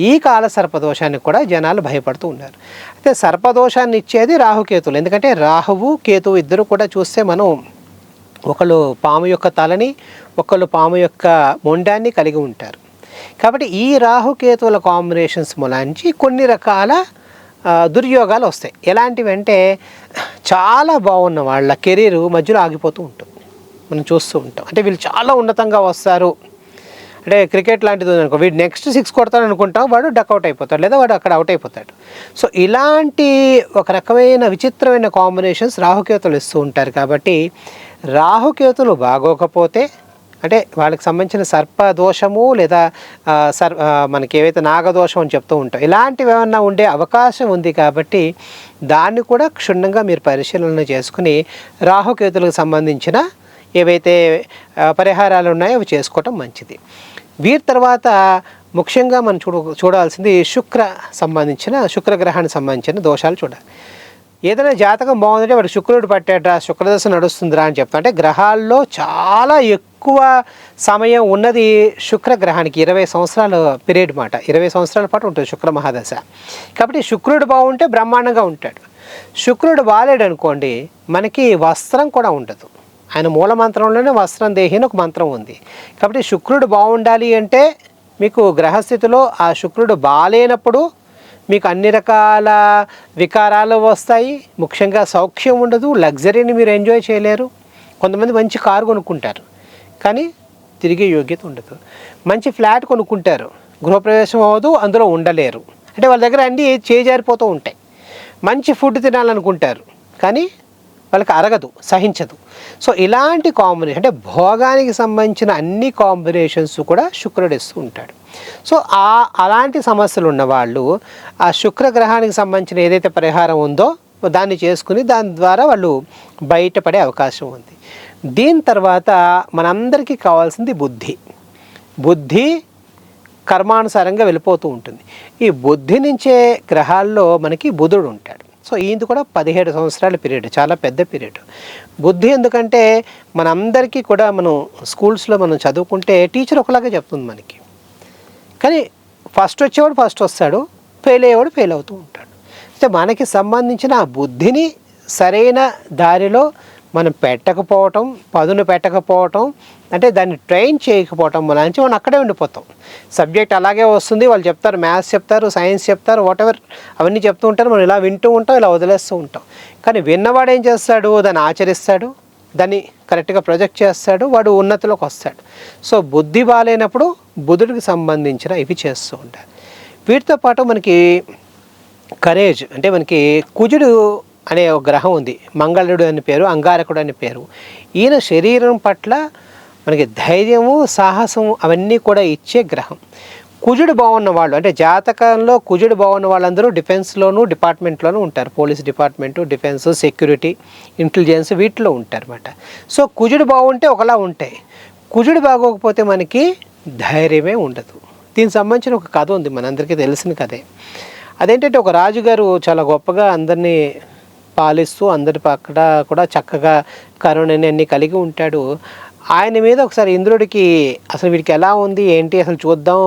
ఈ కాల సర్పదోషానికి కూడా జనాలు భయపడుతూ ఉన్నారు. అయితే సర్పదోషాన్ని ఇచ్చేది రాహుకేతువులు. ఎందుకంటే రాహువు కేతువు ఇద్దరు కూడా చూస్తే మనం ఒకళ్ళు పాము యొక్క తలని, ఒకళ్ళు పాము యొక్క మొండాన్ని కలిగి ఉంటారు. కాబట్టి ఈ రాహుకేతువుల కాంబినేషన్స్ మూలాంచి కొన్ని రకాల దుర్యోగాలు వస్తాయి. ఎలాంటివంటే చాలా బాగున్న వాళ్ళ కెరీరు మధ్యలో ఆగిపోతూ ఉంటుంది, మనం చూస్తూ ఉంటాం. అంటే వీళ్ళు చాలా ఉన్నతంగా వస్తారు, అంటే క్రికెట్ లాంటిది ఉందనుకో, వీడు నెక్స్ట్ 6 కొడతాడు అనుకుంటాం, వాడు డక్అవుట్ అయిపోతాడు, లేదా వాడు అక్కడ అవుట్ అయిపోతాడు. సో ఇలాంటి ఒక రకమైన విచిత్రమైన కాంబినేషన్స్ రాహుకేతులు ఇస్తూ ఉంటారు. కాబట్టి రాహుకేతులు బాగోకపోతే, అంటే వాళ్ళకి సంబంధించిన సర్పదోషము లేదా మనకి ఏవైతే నాగదోషం అని చెప్తూ ఉంటాం, ఇలాంటివి ఏమన్నా ఉండే అవకాశం ఉంది. కాబట్టి దాన్ని కూడా క్షుణ్ణంగా మీరు పరిశీలన చేసుకుని రాహుకేతులకు సంబంధించిన ఏవైతే పరిహారాలు ఉన్నాయో అవి చేసుకోవటం మంచిది. వీటి తర్వాత ముఖ్యంగా మనం చూడాల్సింది శుక్రగ్రహానికి సంబంధించిన దోషాలు చూడాలి. ఏదైనా జాతకం బాగుందంటే వాడు శుక్రుడు పట్టాడా, శుక్రదశ నడుస్తుందిరా అని చెప్తా. అంటే గ్రహాల్లో చాలా ఎక్కువ సమయం ఉన్నది శుక్రగ్రహానికి, 20 సంవత్సరాల పీరియడ్ మాట, 20 సంవత్సరాల పాటు ఉంటుంది శుక్ర మహాదశ. కాబట్టి శుక్రుడు బాగుంటే బ్రహ్మాండంగా ఉంటాడు. శుక్రుడు బాలేడు అనుకోండి, మనకి వస్త్రం కూడా ఉండదు. ఆయన మూలమంత్రంలోనే వస్త్రం దేహి అని ఒక మంత్రం ఉంది. కాబట్టి శుక్రుడు బాగుండాలి అంటే మీకు గ్రహస్థితిలో ఆ శుక్రుడు బాలేనప్పుడు మీకు అన్ని రకాల వికారాలు వస్తాయి. ముఖ్యంగా సౌఖ్యం ఉండదు, లగ్జరీని మీరు ఎంజాయ్ చేయలేరు. కొంతమంది మంచి కారు కొనుక్కుంటారు కానీ తిరిగే యోగ్యత ఉండదు. మంచి ఫ్లాట్ కొనుక్కుంటారు, గృహప్రవేశం అవ్వదు, అందులో ఉండలేరు. అంటే వాళ్ళ దగ్గర అన్నీ చేజారిపోతూ ఉంటాయి. మంచి ఫుడ్ తినాలనుకుంటారు కానీ వాళ్ళకి అరగదు, సహించదు. సో ఇలాంటి కాంబినేషన్, అంటే భోగానికి సంబంధించిన అన్ని కాంబినేషన్స్ కూడా శుక్రుడు ఇస్తూ ఉంటాడు. సో అలాంటి సమస్యలు ఉన్నవాళ్ళు ఆ శుక్రగ్రహానికి సంబంధించిన ఏదైతే పరిహారం ఉందో దాన్ని చేసుకుని దాని ద్వారా వాళ్ళు బయటపడే అవకాశం ఉంది. దీని తర్వాత మనందరికీ కావాల్సింది బుద్ధి కర్మానుసారంగా వెళ్ళిపోతూ ఉంటుంది. ఈ బుద్ధి నుంచే గ్రహాల్లో మనకి బుధుడు ఉంటాడు. సో ఈయనది కూడా 17 సంవత్సరాల పీరియడ్, చాలా పెద్ద పీరియడ్. బుద్ధి ఎందుకంటే మనందరికీ కూడా మనం స్కూల్స్లో మనం చదువుకుంటే టీచర్ ఒకలాగే చెప్తుంది మనకి, కానీ ఫస్ట్ వచ్చేవాడు ఫస్ట్ వస్తాడు, ఫెయిల్ అయ్యేవాడు ఫెయిల్ అవుతూ ఉంటాడు. అయితే మనకి సంబంధించిన ఆ బుద్ధిని సరైన దారిలో మనం పెట్టకపోవటం, పదును పెట్టకపోవటం, అంటే దాన్ని ట్రైన్ చేయకపోవటం వల్ల మనం అక్కడే ఉండిపోతాం. సబ్జెక్ట్ అలాగే వస్తుంది, వాళ్ళు చెప్తారు, మ్యాథ్స్ చెప్తారు, సైన్స్ చెప్తారు, వాటెవర్ అవన్నీ చెప్తూ ఉంటారు, మనం ఇలా వింటూ ఉంటాం, ఇలా వదిలేస్తూ ఉంటాం. కానీ విన్నవాడు ఏం చేస్తాడు, దాన్ని ఆచరిస్తాడు, దాన్ని కరెక్ట్గా ప్రొజెక్ట్ చేస్తాడు, వాడు ఉన్నతిలోకి వస్తాడు. సో బుద్ధి బాగాలేనప్పుడు బుధుడికి సంబంధించిన ఇవి చేస్తూ ఉంటారు. వీటితో పాటు మనకి కరేజ్, అంటే మనకి కుజుడు అనే ఒక గ్రహం ఉంది, మంగళుడు అని పేరు, అంగారకుడు అని పేరు. ఈయన శరీరం పట్ల మనకి ధైర్యము, సాహసం అవన్నీ కూడా ఇచ్చే గ్రహం. కుజుడు బాగున్న వాళ్ళు, అంటే జాతకంలో కుజుడు బాగున్న వాళ్ళందరూ డిపార్ట్మెంట్లోనూ ఉంటారు. Police department, defence, security, intelligence వీటిలో ఉంటారన్నమాట. సో కుజుడు బాగుంటే ఒకలా ఉంటాయి, కుజుడు బాగోకపోతే మనకి ధైర్యమే ఉండదు. దీనికి సంబంధించిన ఒక కథ ఉంది, మనందరికీ తెలిసిన కథే. అదేంటంటే ఒక రాజుగారు చాలా గొప్పగా అందరినీ పాలిస్తూ అందరి పక్కన కూడా చక్కగా కరుణని అన్నీ కలిగి ఉంటాడు. ఆయన మీద ఒకసారి ఇంద్రుడికి అసలు వీడికి ఎలా ఉంది ఏంటి అసలు చూద్దాం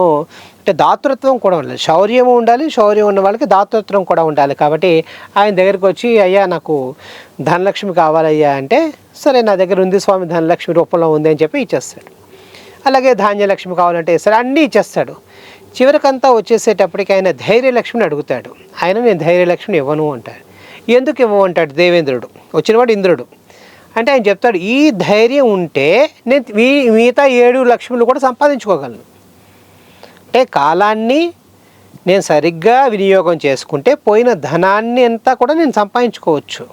అంటే దాతృత్వం కూడా ఉండాలి, శౌర్యం ఉండాలి, శౌర్యం ఉన్న వాళ్ళకి దాతృత్వం కూడా ఉండాలి. కాబట్టి ఆయన దగ్గరికి వచ్చి, అయ్యా నాకు ధనలక్ష్మి కావాలయ్యా అంటే, సరే నా దగ్గర ఉంది స్వామి, ధనలక్ష్మి రూపంలో ఉంది అని చెప్పి ఇచ్చేస్తాడు. అలాగే ధాన్యలక్ష్మి కావాలంటే సరే అన్నీ ఇచ్చేస్తాడు. చివరికంతా వచ్చేసేటప్పటికి ఆయన ధైర్యలక్ష్మిని అడుగుతాడు. ఆయన నేను ధైర్యలక్ష్మిని ఇవ్వను అంటాడు. ఎందుకు ఇవ్వవు అంటాడు దేవేంద్రుడు, వచ్చినవాడు ఇంద్రుడు. అంటే ఆయన చెప్తాడు, ఈ ధైర్యం ఉంటే నేను మిగతా 7 లక్ష్ములు కూడా సంపాదించుకోగలను. అంటే కాలాన్ని నేను సరిగ్గా వినియోగం చేసుకుంటే పోయిన ధనాన్ని అంతా కూడా నేను సంపాదించుకోవచ్చు.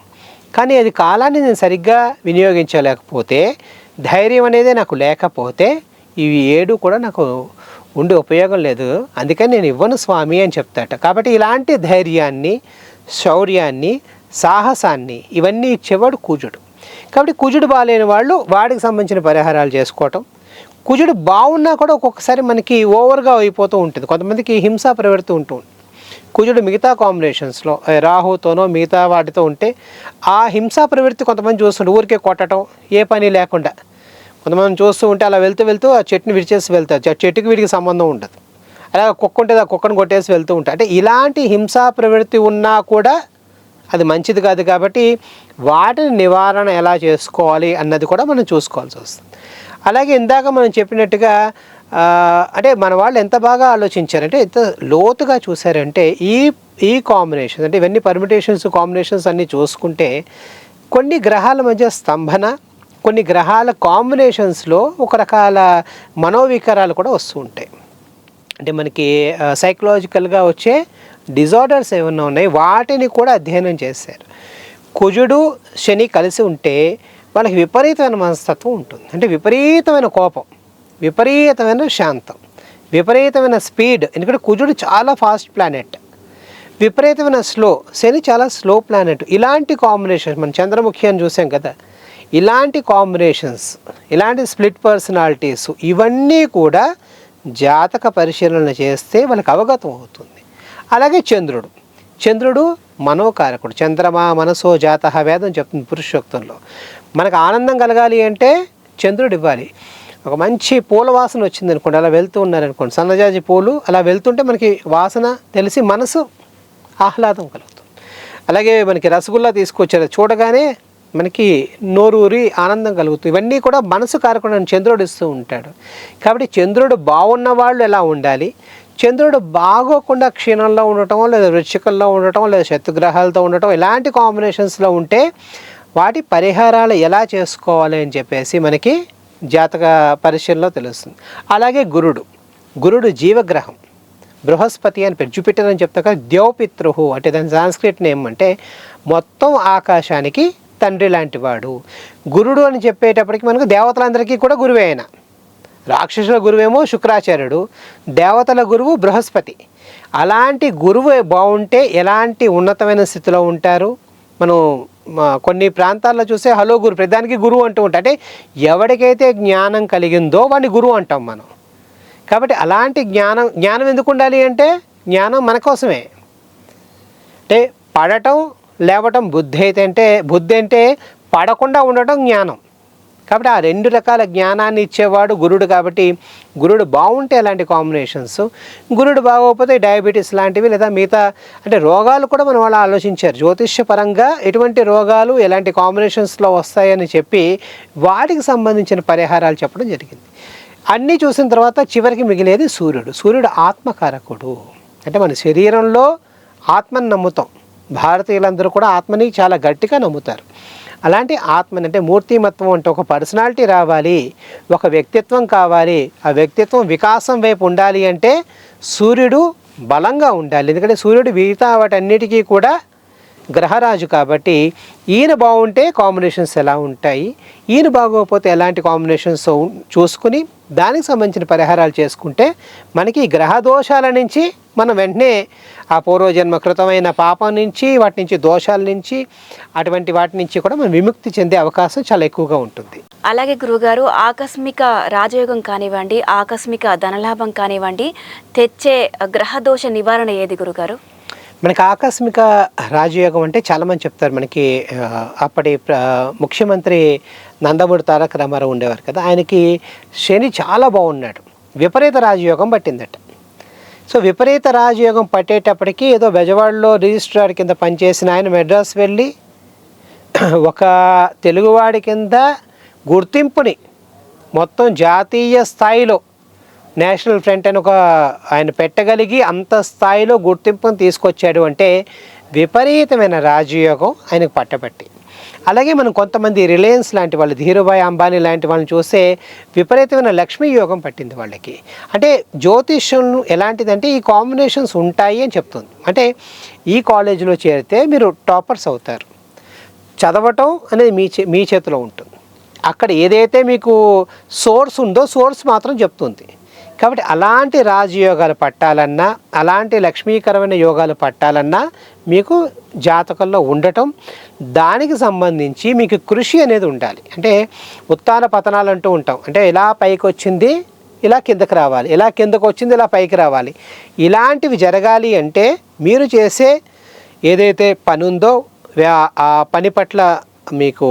కానీ అది కాలాన్ని నేను సరిగ్గా వినియోగించలేకపోతే, ధైర్యం అనేది నాకు లేకపోతే ఇవి 7 కూడా నాకు ఉండే ఉపయోగం లేదు, అందుకని నేను ఇవ్వను స్వామి అని చెప్తాట. కాబట్టి ఇలాంటి ధైర్యాన్ని, శౌర్యాన్ని, సాహసాన్ని ఇవన్నీ ఇచ్చేవాడు కుజుడు. కాబట్టి కుజుడు బాగాలేని వాళ్ళు వాడికి సంబంధించిన పరిహారాలు చేసుకోవటం. కుజుడు బాగున్నా కూడా ఒక్కొక్కసారి మనకి ఓవర్గా అయిపోతూ ఉంటుంది, కొంతమందికి హింస ప్రవృత్తి ఉంటుంది. కుజుడు మిగతా కాంబినేషన్స్లో రాహుతోనో మిగతా వాటితో ఉంటే ఆ హింసా ప్రవృత్తి కొంతమంది చూస్తుంటే ఊరికే కొట్టడం ఏ పని లేకుండా కొంతమంది చూస్తూ ఉంటే అలా వెళ్తూ ఆ చెట్టుని విడిచేసి వెళ్తారు. చెట్టుకి వీడికి సంబంధం ఉండదు. అలా కుక్క ఉంటే ఆ కుక్కను కొట్టేసి వెళ్తూ ఉంటారు. అంటే ఇలాంటి హింసా ప్రవృత్తి ఉన్నా కూడా అది మంచిది కాదు. కాబట్టి వాటిని నివారణ ఎలా చేసుకోవాలి అన్నది కూడా మనం చూసుకోవాల్సి వస్తుంది. అలాగే ఇందాక మనం చెప్పినట్టుగా అంటే మన వాళ్ళు ఎంత బాగా ఆలోచించారంటే ఎంత లోతుగా చూసారంటే ఈ కాంబినేషన్ అంటే ఇవన్నీ పర్మిటేషన్స్ కాంబినేషన్స్ అన్నీ చూసుకుంటే కొన్ని గ్రహాల మధ్య స్తంభన, కొన్ని గ్రహాల కాంబినేషన్స్లో ఒక రకాల మనోవికారాలు కూడా వస్తూ ఉంటాయి. అంటే మనకి సైకలాజికల్గా వచ్చే డిజార్డర్స్ ఏమన్నా ఉన్నాయి వాటిని కూడా అధ్యయనం చేశారు. కుజుడు శని కలిసి ఉంటే వాళ్ళకి విపరీతమైన మనస్తత్వం ఉంటుంది. అంటే విపరీతమైన కోపం, విపరీతమైన శాంతం, విపరీతమైన స్పీడ్. ఎందుకంటే కుజుడు చాలా ఫాస్ట్ ప్లానెట్, విపరీతమైన స్లో, శని చాలా స్లో ప్లానెట్. ఇలాంటి కాంబినేషన్స్ మనం చంద్రముఖి అని చూసాం కదా, ఇలాంటి కాంబినేషన్స్, ఇలాంటి స్ప్లిట్ పర్సనాలిటీస్ ఇవన్నీ కూడా జాతక పరిశీలన చేస్తే వాళ్ళకి అవగతం అవుతుంది. అలాగే చంద్రుడు మనోకారకుడు. చంద్రమా మనసో జాతః వేదం చెప్తుంది పురుషోక్తంలో. మనకు ఆనందం కలగాలి అంటే చంద్రుడు ఇవ్వాలి. ఒక మంచి పూల వాసన వచ్చింది అనుకోండి, అలా వెళ్తూ ఉన్నారనుకోండి, సన్నజాజి పూలు అలా వెళ్తుంటే మనకి వాసన తెలిసి మనసు ఆహ్లాదం కలుగుతుంది. అలాగే మనకి రసగుల్లా తీసుకొచ్చారు, చూడగానే మనకి నోరూరి ఆనందం కలుగుతుంది. ఇవన్నీ కూడా మనసు కారకుడు అని చంద్రుడు ఇస్తూ ఉంటాడు. కాబట్టి చంద్రుడు బాగున్న వాళ్ళు ఎలా ఉండాలి, చంద్రుడు బాగోకుండా క్షీణంలో ఉండటం లేదా వృశ్చికంలో ఉండటం లేదా శత్రుగ్రహాలతో ఉండటం ఇలాంటి కాంబినేషన్స్లో ఉంటే వాటి పరిహారాలు ఎలా చేసుకోవాలి అని చెప్పేసి మనకి జాతక పరిశీలనలో తెలుస్తుంది. అలాగే గురుడు జీవగ్రహం, బృహస్పతి అని పేరు, జూపిటర్ అని చెప్తా కదా, ద్యౌపితృహు అంటే దాని సాంస్క్రిట్ నేమ్ అంటే మొత్తం ఆకాశానికి తండ్రి లాంటి వాడు. గురుడు అని చెప్పేటప్పటికి మనకు దేవతలందరికీ కూడా గురువే ఆయన. రాక్షసుల గురువేమో శుక్రాచార్యుడు, దేవతల గురువు బృహస్పతి. అలాంటి గురువు బాగుంటే ఎలాంటి ఉన్నతమైన స్థితిలో ఉంటారు. మనం కొన్ని ప్రాంతాల్లో చూస్తే హలో గురు, ప్రతిదానికి గురువు అంటూ ఉంటాం. అంటే ఎవరికైతే జ్ఞానం కలిగిందో వాడిని గురువు అంటాం మనం. కాబట్టి అలాంటి జ్ఞానం ఎందుకు ఉండాలి అంటే జ్ఞానం మన కోసమే. అంటే పడటం లేవటం బుద్ధి అంటే పడకుండా ఉండటం జ్ఞానం. కాబట్టి ఆ రెండు రకాల జ్ఞానాన్ని ఇచ్చేవాడు గురుడు. కాబట్టి గురుడు బాగుంటే అలాంటి కాంబినేషన్స్, గురుడు బాగోకపోతే డయాబెటీస్ లాంటివి లేదా మిగతా అంటే రోగాలు కూడా మనం వాళ్ళు ఆలోచించారు. జ్యోతిష్యపరంగా ఎటువంటి రోగాలు ఎలాంటి కాంబినేషన్స్లో వస్తాయని చెప్పి వాటికి సంబంధించిన పరిహారాలు చెప్పడం జరిగింది. అన్నీ చూసిన తర్వాత చివరికి మిగిలేది సూర్యుడు ఆత్మకారకుడు. అంటే మన శరీరంలో ఆత్మని నమ్ముతాం. భారతీయులందరూ కూడా ఆత్మని చాలా గట్టిగా నమ్ముతారు. అలాంటి ఆత్మని అంటే మూర్తిమత్వం అంటే ఒక పర్సనాలిటీ రావాలి, ఒక వ్యక్తిత్వం కావాలి. ఆ వ్యక్తిత్వం వికాసం వైపు ఉండాలి అంటే సూర్యుడు బలంగా ఉండాలి. ఎందుకంటే సూర్యుడు మిగతా వాటన్నిటికీ కూడా గ్రహరాజు. కాబట్టి ఈయన బాగుంటే కాంబినేషన్స్ ఎలా ఉంటాయి, ఈయన బాగోకపోతే ఎలాంటి కాంబినేషన్స్ చూసుకుని దానికి సంబంధించిన పరిహారాలు చేసుకుంటే మనకి గ్రహ దోషాల నుంచి మనం వెంటనే ఆ పూర్వజన్మ కృతమైన పాపం నుంచి వాటి నుంచి దోషాల నుంచి అటువంటి వాటి నుంచి కూడా మనం విముక్తి చెందే అవకాశం చాలా ఎక్కువగా ఉంటుంది. అలాగే గురుగారు, ఆకస్మిక రాజయోగం కానివ్వండి, ఆకస్మిక ధనలాభం కానివ్వండి తెచ్చే గ్రహదోష నివారణ ఏది గురుగారు? మనకి ఆకస్మిక రాజయోగం అంటే చాలామంది చెప్తారు. మనకి అప్పటి ముఖ్యమంత్రి నందమూరి తారక రామారావు ఉండేవారు కదా, ఆయనకి శని చాలా బాగున్నాడు, విపరీత రాజయోగం పట్టిందట. సో విపరీత రాజయోగం పట్టేటప్పటికి ఏదో బెజవాడలో రిజిస్ట్రార్ కింద పనిచేసిన ఆయన మెడ్రాస్ వెళ్ళి ఒక తెలుగువాడి కింద గుర్తింపుని మొత్తం జాతీయ స్థాయిలో నేషనల్ ఫ్రంట్ అని ఆయన పెట్టగలిగి అంత స్థాయిలో గుర్తింపును తీసుకొచ్చాడు. అంటే విపరీతమైన రాజయోగం ఆయనకు పట్టబట్టి. అలాగే మనం కొంతమంది రిలయన్స్ లాంటి వాళ్ళు, ధీరుభాయ్ అంబానీ లాంటి వాళ్ళని చూస్తే విపరీతమైన లక్ష్మీ యోగం పట్టింది వాళ్ళకి. అంటే జ్యోతిష్యం ఎలాంటిదంటే ఈ కాంబినేషన్స్ ఉంటాయి అని చెప్తుంది. అంటే ఈ కాలేజీలో చేరితే మీరు టాపర్స్ అవుతారు, చదవటం అనేది మీ చేతిలో ఉంటుంది. అక్కడ ఏదైతే మీకు సోర్స్ ఉందో సోర్స్ మాత్రం చెప్తుంది. కాబట్టి అలాంటి రాజయోగాలు పట్టాలన్నా, అలాంటి లక్ష్మీకరమైన యోగాలు పట్టాలన్నా మీకు జాతకంలో ఉండటం, దానికి సంబంధించి మీకు కృషి అనేది ఉండాలి. అంటే ఉత్తాన పతనాలు అంటూ ఉంటాం. అంటే ఇలా పైకి వచ్చింది ఇలా కిందకి రావాలి, ఇలా కిందకు వచ్చింది ఇలా పైకి రావాలి. ఇలాంటివి జరగాలి అంటే మీరు చేసే ఏదైతే పని ఉందో ఆ పని పట్ల మీకు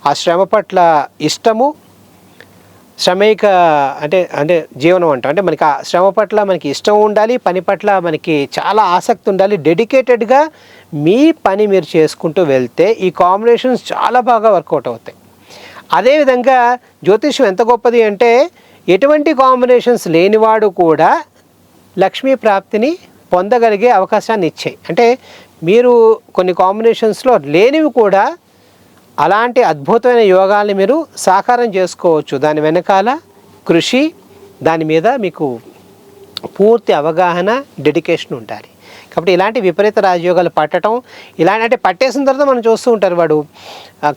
ఆ శ్రమ పట్ల ఇష్టము, శ్రమైక అంటే అంటే జీవనం అంటాం, అంటే మనకి ఆ శ్రమ పట్ల మనకి ఇష్టం ఉండాలి, పని పట్ల మనకి చాలా ఆసక్తి ఉండాలి. డెడికేటెడ్గా మీ పని మీరు చేసుకుంటూ వెళ్తే ఈ కాంబినేషన్స్ చాలా బాగా వర్కౌట్ అవుతాయి. అదేవిధంగా జ్యోతిష్యం ఎంత గొప్పది అంటే ఎటువంటి కాంబినేషన్స్ లేనివాడు కూడా లక్ష్మీ ప్రాప్తిని పొందగలిగే అవకాశాన్ని ఇచ్చాయి. అంటే మీరు కొన్ని కాంబినేషన్స్లో లేనివి కూడా అలాంటి అద్భుతమైన యోగాల్ని మీరు సాకారం చేసుకోవచ్చు. దాని వెనకాల కృషి, దాని మీద మీకు పూర్తి అవగాహన, డెడికేషన్ ఉండాలి. కాబట్టి ఇలాంటి విపరీత రాజయోగాలు పట్టడం, ఇలాంటి అంటే పట్టేసిన తర్వాత మనం చూస్తూ ఉంటారు, వాడు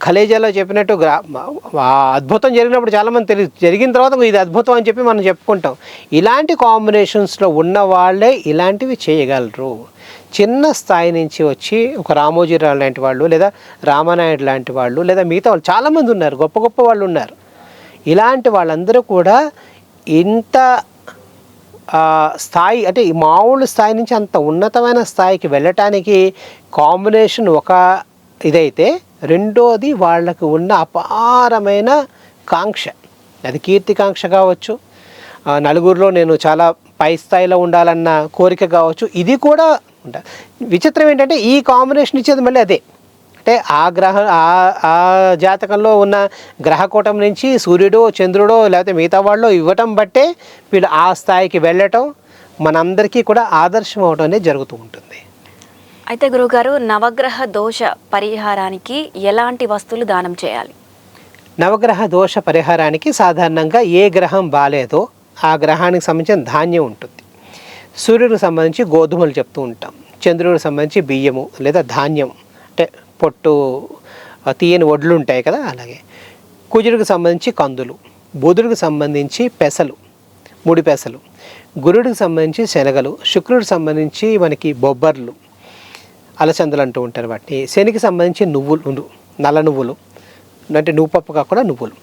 ఖలేజాలో చెప్పినట్టు అద్భుతం జరిగినప్పుడు చాలామంది తెలియదు, జరిగిన తర్వాత ఇది అద్భుతం అని చెప్పి మనం చెప్పుకుంటాం. ఇలాంటి కాంబినేషన్స్లో ఉన్న వాళ్ళే ఇలాంటివి చేయగలరు. చిన్న స్థాయి నుంచి వచ్చి ఒక రామోజీరావు లాంటి వాళ్ళు, లేదా రామానాయుడు లాంటి వాళ్ళు, లేదా మిగతా వాళ్ళు చాలామంది ఉన్నారు, గొప్ప గొప్ప వాళ్ళు ఉన్నారు. ఇలాంటి వాళ్ళందరూ కూడా ఇంత స్థాయి, అంటే ఈ మామూలు స్థాయి నుంచి అంత ఉన్నతమైన స్థాయికి వెళ్ళటానికి కాంబినేషన్ ఒక ఇదైతే, రెండోది వాళ్ళకు ఉన్న అపారమైన కాంక్ష. అది కీర్తికాంక్ష కావచ్చు, నలుగురిలో నేను చాలా పై స్థాయిలో ఉండాలన్న కోరిక కావచ్చు, ఇది కూడా ఉంటుంది. విచిత్రం ఏంటంటే ఈ కాంబినేషన్ ఇచ్చేది మళ్ళీ అదే. అంటే ఆ జాతకంలో ఉన్న గ్రహకూటం నుంచి సూర్యుడో చంద్రుడో లేకపోతే మిగతా వాళ్ళు ఇవ్వటం బట్టే వీళ్ళు ఆ స్థాయికి వెళ్ళటం మనందరికీ కూడా ఆదర్శం అవడం అనేది జరుగుతూ ఉంటుంది. అయితే గురువుగారు, నవగ్రహ దోష పరిహారానికి ఎలాంటి వస్తువులు దానం చేయాలి? నవగ్రహ దోష పరిహారానికి సాధారణంగా ఏ గ్రహం బాలేదో ఆ గ్రహానికి సంబంధించిన ధాన్యం ఉంటుంది. సూర్యుడికి సంబంధించి గోధుమలు చెప్తూ ఉంటాం, చంద్రుడికి సంబంధించి బియ్యము లేదా ధాన్యం, అంటే పొట్టు తీయని వడ్లు ఉంటాయి కదా, అలాగే కుజుడికి సంబంధించి కందులు, బుధుడికి సంబంధించి పెసలు, ముడి పెసలు, గురుడికి సంబంధించి శనగలు, శుక్రుడికి సంబంధించి మనకి బొబ్బర్లు, అలసందలు అంటూ ఉంటారు వాటిని, శనికి సంబంధించి నువ్వులు, నల్ల నువ్వులు, అంటే నువ్వుపప్పు కాకుండా నువ్వులు,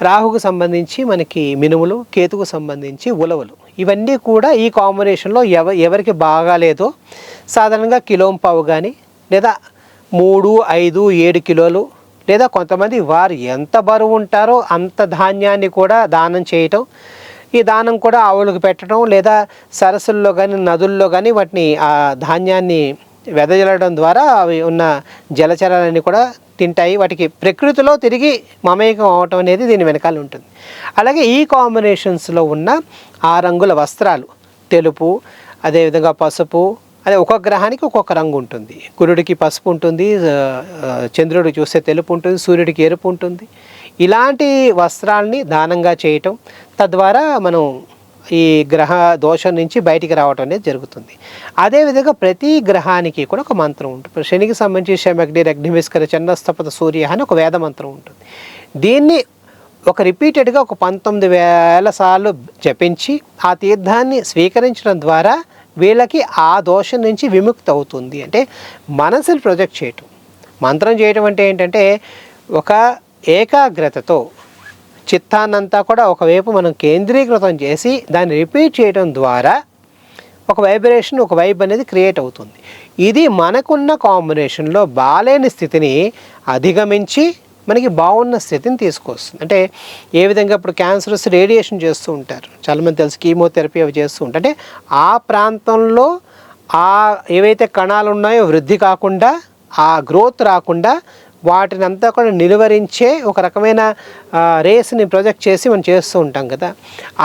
రాహుకు సంబంధించి మనకి మినుములు, కేతుకు సంబంధించి ఉలవలు. ఇవన్నీ కూడా ఈ కాంబినేషన్లో ఎవరికి బాగాలేదో సాధారణంగా కిలోంపావు కానీ, లేదా 3, 5, 7 కిలోలు, లేదా కొంతమంది వారు ఎంత బరువు ఉంటారో అంత ధాన్యాన్ని కూడా దానం చేయటం. ఈ దానం కూడా ఆవులకు పెట్టడం, లేదా సరస్సుల్లో కానీ నదుల్లో కానీ వాటిని ఆ ధాన్యాన్ని వెదజల్లడం ద్వారా అవి ఉన్న జలచరాలన్నీ కూడా తింటాయి. వాటికి ప్రకృతిలో తిరిగి మమేకం అవటం అనేది దీని వెనకాల ఉంటుంది. అలాగే ఈ కాంబినేషన్స్లో ఉన్న 6 రంగుల వస్త్రాలు, తెలుపు, అదేవిధంగా పసుపు, అదే ఒక్కొక్క గ్రహానికి ఒక్కొక్క రంగు ఉంటుంది. గురుడికి పసుపు ఉంటుంది, చంద్రుడికి చూస్తే తెలుపు ఉంటుంది, సూర్యుడికి ఎరుపు ఉంటుంది. ఇలాంటి వస్త్రాలని దానంగా చేయటం తద్వారా మనం ఈ గ్రహ దోషం నుంచి బయటికి రావటం అనేది జరుగుతుంది. అదేవిధంగా ప్రతి గ్రహానికి కూడా ఒక మంత్రం ఉంటుంది. శనికి సంబంధించి శమగ్ని అగ్నిమిస్కర చంద్రస్తపత సూర్య అని ఒక వేద మంత్రం ఉంటుంది. దీన్ని రిపీటెడ్గా ఒక 19,000 సార్లు జపించి ఆ తీర్థాన్ని స్వీకరించడం ద్వారా వీళ్ళకి ఆ దోషం నుంచి విముక్తి అవుతుంది. అంటే మనసుని ప్రొజెక్ట్ చేయటం, మంత్రం చేయటం అంటే ఏంటంటే ఒక ఏకాగ్రతతో చిత్తాన్నంతా కూడా ఒకవైపు మనం కేంద్రీకృతం చేసి దాన్ని రిపీట్ చేయడం ద్వారా ఒక వైబ్రేషన్, ఒక వైబ్ అనేది క్రియేట్ అవుతుంది. ఇది మనకున్న కాంబినేషన్లో బాలేని స్థితిని అధిగమించి మనకి బాగున్న స్థితిని తీసుకొస్తుంది. అంటే ఏ విధంగా ఇప్పుడు క్యాన్సర్స్ రేడియేషన్ చేస్తూ ఉంటారు, చాలామంది తెలుసు, కీమోథెరపీ అవి చేస్తూ ఉంటారు. అంటే ఆ ప్రాంతంలో ఏవైతే కణాలు ఉన్నాయో వృద్ధి కాకుండా, ఆ గ్రోత్ రాకుండా వాటిని అంతా కూడా నిలువరించే ఒక రకమైన రేస్ని ప్రొజెక్ట్ చేసి మనం చేస్తూ ఉంటాం కదా.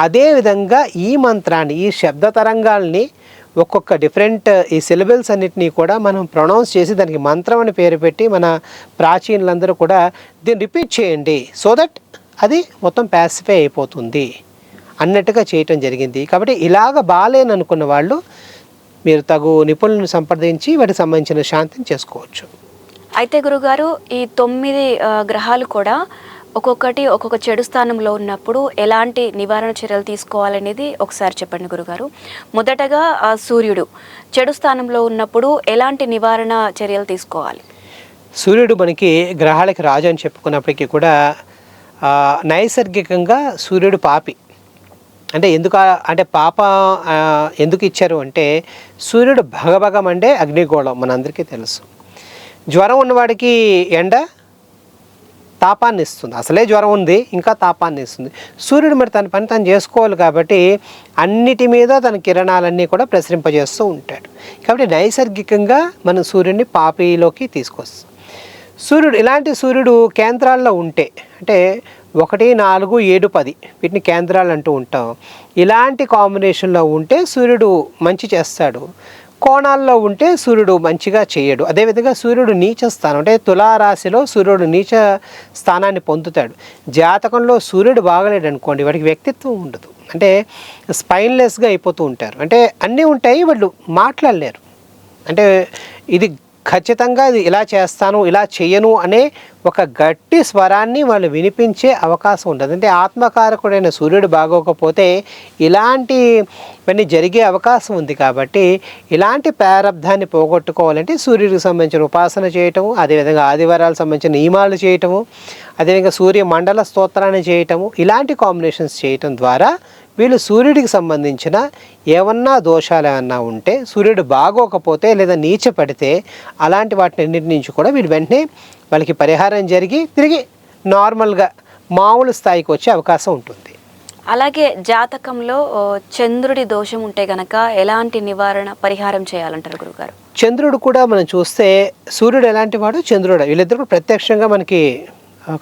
అదేవిధంగా ఈ మంత్రాన్ని, ఈ శబ్ద తరంగాల్ని ఒక్కొక్క డిఫరెంట్ ఈ సిలబుల్స్ అన్నిటినీ కూడా మనం ప్రొనౌన్స్ చేసి దానికి మంత్రం అని పేరు పెట్టి మన ప్రాచీనులందరూ కూడా దీన్ని రిపీట్ చేయండి, సో దట్ అది మొత్తం ప్యాసిఫై అయిపోతుంది అన్నట్టుగా చేయటం జరిగింది. కాబట్టి ఇలాగ బాలేననుకున్న వాళ్ళు మీరు తగు నిపుణులను సంప్రదించి వాటికి సంబంధించిన శాంతిని చేసుకోవచ్చు. అయితే గురుగారు, ఈ 9 గ్రహాలు కూడా ఒక్కొక్కటి ఒక్కొక్క చెడు స్థానంలో ఉన్నప్పుడు ఎలాంటి నివారణ చర్యలు తీసుకోవాలనేది ఒకసారి చెప్పండి గురుగారు. మొదటగా సూర్యుడు చెడు స్థానంలో ఉన్నప్పుడు ఎలాంటి నివారణ చర్యలు తీసుకోవాలి? సూర్యుడు మనకి గ్రహాలకి రాజు అని చెప్పుకున్నప్పటికీ కూడా నైసర్గికంగా సూర్యుడు పాపి. అంటే అంటే పాప ఎందుకు ఇచ్చారు అంటే సూర్యుడు భగభగమండే అగ్నిగోళం మనందరికీ తెలుసు. జ్వరం ఉన్నవాడికి ఎండ తాపాన్ని ఇస్తుంది, అసలే జ్వరం ఉంది ఇంకా తాపాన్ని ఇస్తుంది. సూర్యుడు మరి తన పని తను చేసుకోవాలి కాబట్టి అన్నిటి మీద తన కిరణాలన్నీ కూడా ప్రసరింపజేస్తూ ఉంటాడు. కాబట్టి నైసర్గికంగా మనం సూర్యుడిని పాపిలోకి తీసుకొస్తాం. సూర్యుడు ఇలాంటి సూర్యుడు కేంద్రాల్లో ఉంటే అంటే 1, 4, 7, 10 వీటిని కేంద్రాలు అంటూ ఉంటాం. ఇలాంటి కాంబినేషన్లో ఉంటే సూర్యుడు మంచి చేస్తాడు. కోణాల్లో ఉంటే సూర్యుడు మంచిగా చేయడు. అదేవిధంగా సూర్యుడు నీచ స్థానం అంటే తులారాశిలో సూర్యుడు నీచ స్థానాన్ని పొందుతాడు. జాతకంలో సూర్యుడు బాగలేడు అనుకోండి, వాడికి వ్యక్తిత్వం ఉండదు, అంటే స్పైన్లెస్గా అయిపోతూ ఉంటారు. అంటే అన్నీ ఉంటాయి, వాళ్ళు మాట్లాడలేరు. అంటే ఇది ఖచ్చితంగా ఇది ఇలా చేస్తాను ఇలా చేయను అనే ఒక గట్టి స్వరాన్ని వాళ్ళు వినిపించే అవకాశం ఉంటుంది. అంటే ఆత్మకారకుడైన సూర్యుడు బాగోకపోతే ఇలాంటివన్నీ జరిగే అవకాశం ఉంది. కాబట్టి ఇలాంటి ప్రారబ్ధాన్ని పోగొట్టుకోవాలంటే సూర్యుడికి సంబంధించిన ఉపాసన చేయటము, అదేవిధంగా ఆదివారాలకు సంబంధించిన నియమాలు చేయటము, అదేవిధంగా సూర్య మండల స్తోత్రాన్ని చేయటము, ఇలాంటి కాంబినేషన్స్ చేయటం ద్వారా వీళ్ళు సూర్యుడికి సంబంధించిన ఏమన్నా దోషాలు ఏమన్నా ఉంటే, సూర్యుడు బాగోకపోతే లేదా నీచపడితే అలాంటి వాటిని అన్నిటి నుంచి కూడా వీళ్ళు వెంటనే వాళ్ళకి పరిహారం జరిగి తిరిగి నార్మల్గా మామూలు స్థాయికి వచ్చే అవకాశం ఉంటుంది. అలాగే జాతకంలో చంద్రుడి దోషం ఉంటే గనక ఎలాంటి నివారణ పరిహారం చేయాలంటారు గురుగారు? చంద్రుడు కూడా మనం చూస్తే సూర్యుడు ఎలాంటి వాడు, చంద్రుడు, వీళ్ళిద్దరు ప్రత్యక్షంగా మనకి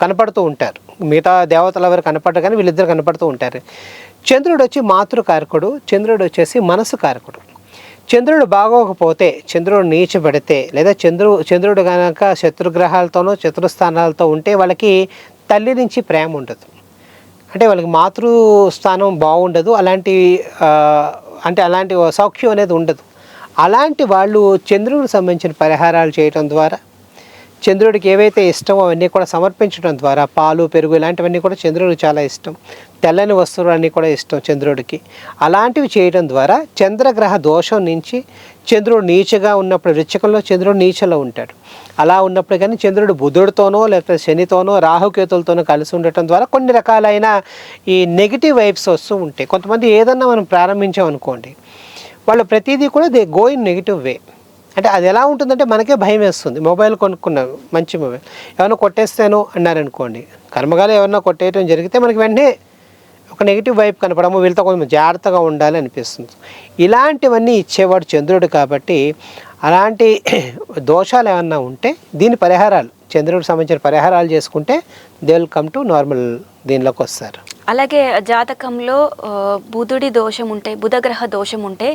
కనపడుతూ ఉంటారు. మిగతా దేవతలు ఎవరు కనపడరు కానీ వీళ్ళిద్దరు కనపడుతూ ఉంటారు. చంద్రుడు వచ్చి మాతృకారకుడు, చంద్రుడు వచ్చేసి మనసు కారకుడు. చంద్రుడు బాగోకపోతే, చంద్రుడు నీచబడితే లేదా చంద్రుడు కనుక శత్రుగ్రహాలతోనో చతురస్థానాలతో ఉంటే వాళ్ళకి తల్లి నుంచి ప్రేమ ఉండదు, అంటే వాళ్ళకి మాతృస్థానం బాగుండదు, అలాంటి సౌఖ్యం అనేది ఉండదు. అలాంటి వాళ్ళు చంద్రుడికి సంబంధించిన పరిహారాలు చేయటం ద్వారా, చంద్రుడికి ఏవైతే ఇష్టమో అవన్నీ కూడా సమర్పించడం ద్వారా, పాలు పెరుగు ఇలాంటివన్నీ కూడా చంద్రుడికి చాలా ఇష్టం, తెల్లని వస్తువులు అన్నీ కూడా ఇష్టం చంద్రుడికి. అలాంటివి చేయడం ద్వారా చంద్రగ్రహ దోషం నుంచి, చంద్రుడు నీచగా ఉన్నప్పుడు వృశ్చికంలో చంద్రుడు నీచలో ఉంటాడు, అలా ఉన్నప్పుడు కానీ చంద్రుడు బుధుడితోనో లేకపోతే శనితోనో రాహుకేతులతోనో కలిసి ఉండటం ద్వారా కొన్ని రకాలైన ఈ నెగిటివ్ వైబ్స్ వస్తూ ఉంటాయి. కొంతమంది ఏదన్నా మనం ప్రారంభించామనుకోండి, వాళ్ళు ప్రతిదీ కూడా దే గో ఇన్ నెగిటివ్ వే. అంటే అది ఎలా ఉంటుందంటే మనకే భయం వేస్తుంది. మొబైల్ కొనుక్కున్నాం, మంచి మొబైల్, ఏమన్నా కొట్టేస్తాను అన్నారనుకోండి, కర్మగాలు ఏమన్నా కొట్టేయటం జరిగితే మనకి వెంటనే ఒక నెగిటివ్ వైపు కనపడము, వీళ్ళతో కొంచెం జాగ్రత్తగా ఉండాలి అనిపిస్తుంది. ఇలాంటివన్నీ ఇచ్చేవాడు చంద్రుడు. కాబట్టి అలాంటి దోషాలు ఏమన్నా ఉంటే దీని పరిహారాలు, చంద్రుడికి సంబంధించిన పరిహారాలు చేసుకుంటే they will come to normal దీనిలోకి వస్తారు. అలాగే జాతకంలో బుధుడి దోషం ఉంటే, బుధగ్రహ దోషం ఉంటే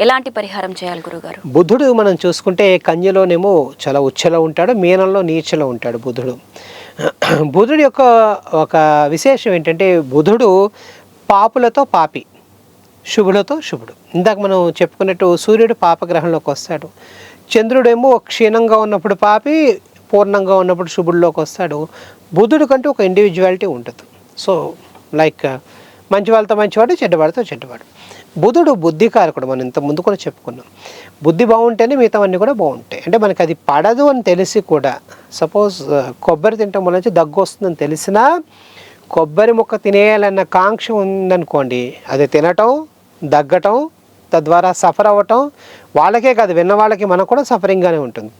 ఎలాంటి పరిహారం చేయాలి గురుగారు? బుధుడు మనం చూసుకుంటే కన్యలోనేమో చాలా ఉచ్చలో ఉంటాడు, మీనంలో నీచలో ఉంటాడు బుధుడు. బుధుడి యొక్క ఒక విశేషం ఏంటంటే బుధుడు పాపులతో పాపి, శుభులతో శుభుడు. ఇందాక మనం చెప్పుకున్నట్టు సూర్యుడు పాపగ్రహంలోకి వస్తాడు, చంద్రుడేమో క్షీణంగా ఉన్నప్పుడు పాపి, పూర్ణంగా ఉన్నప్పుడు శుభుడిలోకి వస్తాడు. బుధుడు కంటూ ఒక ఇండివిజువాలిటీ ఉంటుంది. సో లైక్ మంచి వాళ్ళతో మంచివాడు, చెడ్డవాడితో చెడ్డవాడు. బుధుడు బుద్ధికారకుడు, మనం ఇంత ముందు కూడా చెప్పుకున్నాం. బుద్ధి బాగుంటేనే మిగతావన్నీ కూడా బాగుంటాయి. అంటే మనకి అది పడదు అని తెలిసి కూడా, సపోజ్ కొబ్బరి తినటం వల్ల నుంచి దగ్గు వస్తుందని తెలిసినా కొబ్బరి ముక్క తినేయాలన్న కాంక్ష ఉందనుకోండి, అది తినటం, దగ్గటం, తద్వారా సఫర్ అవ్వటం, వాళ్ళకే కాదు విన్న వాళ్ళకి మనకు కూడా సఫరింగ్గానే ఉంటుంది.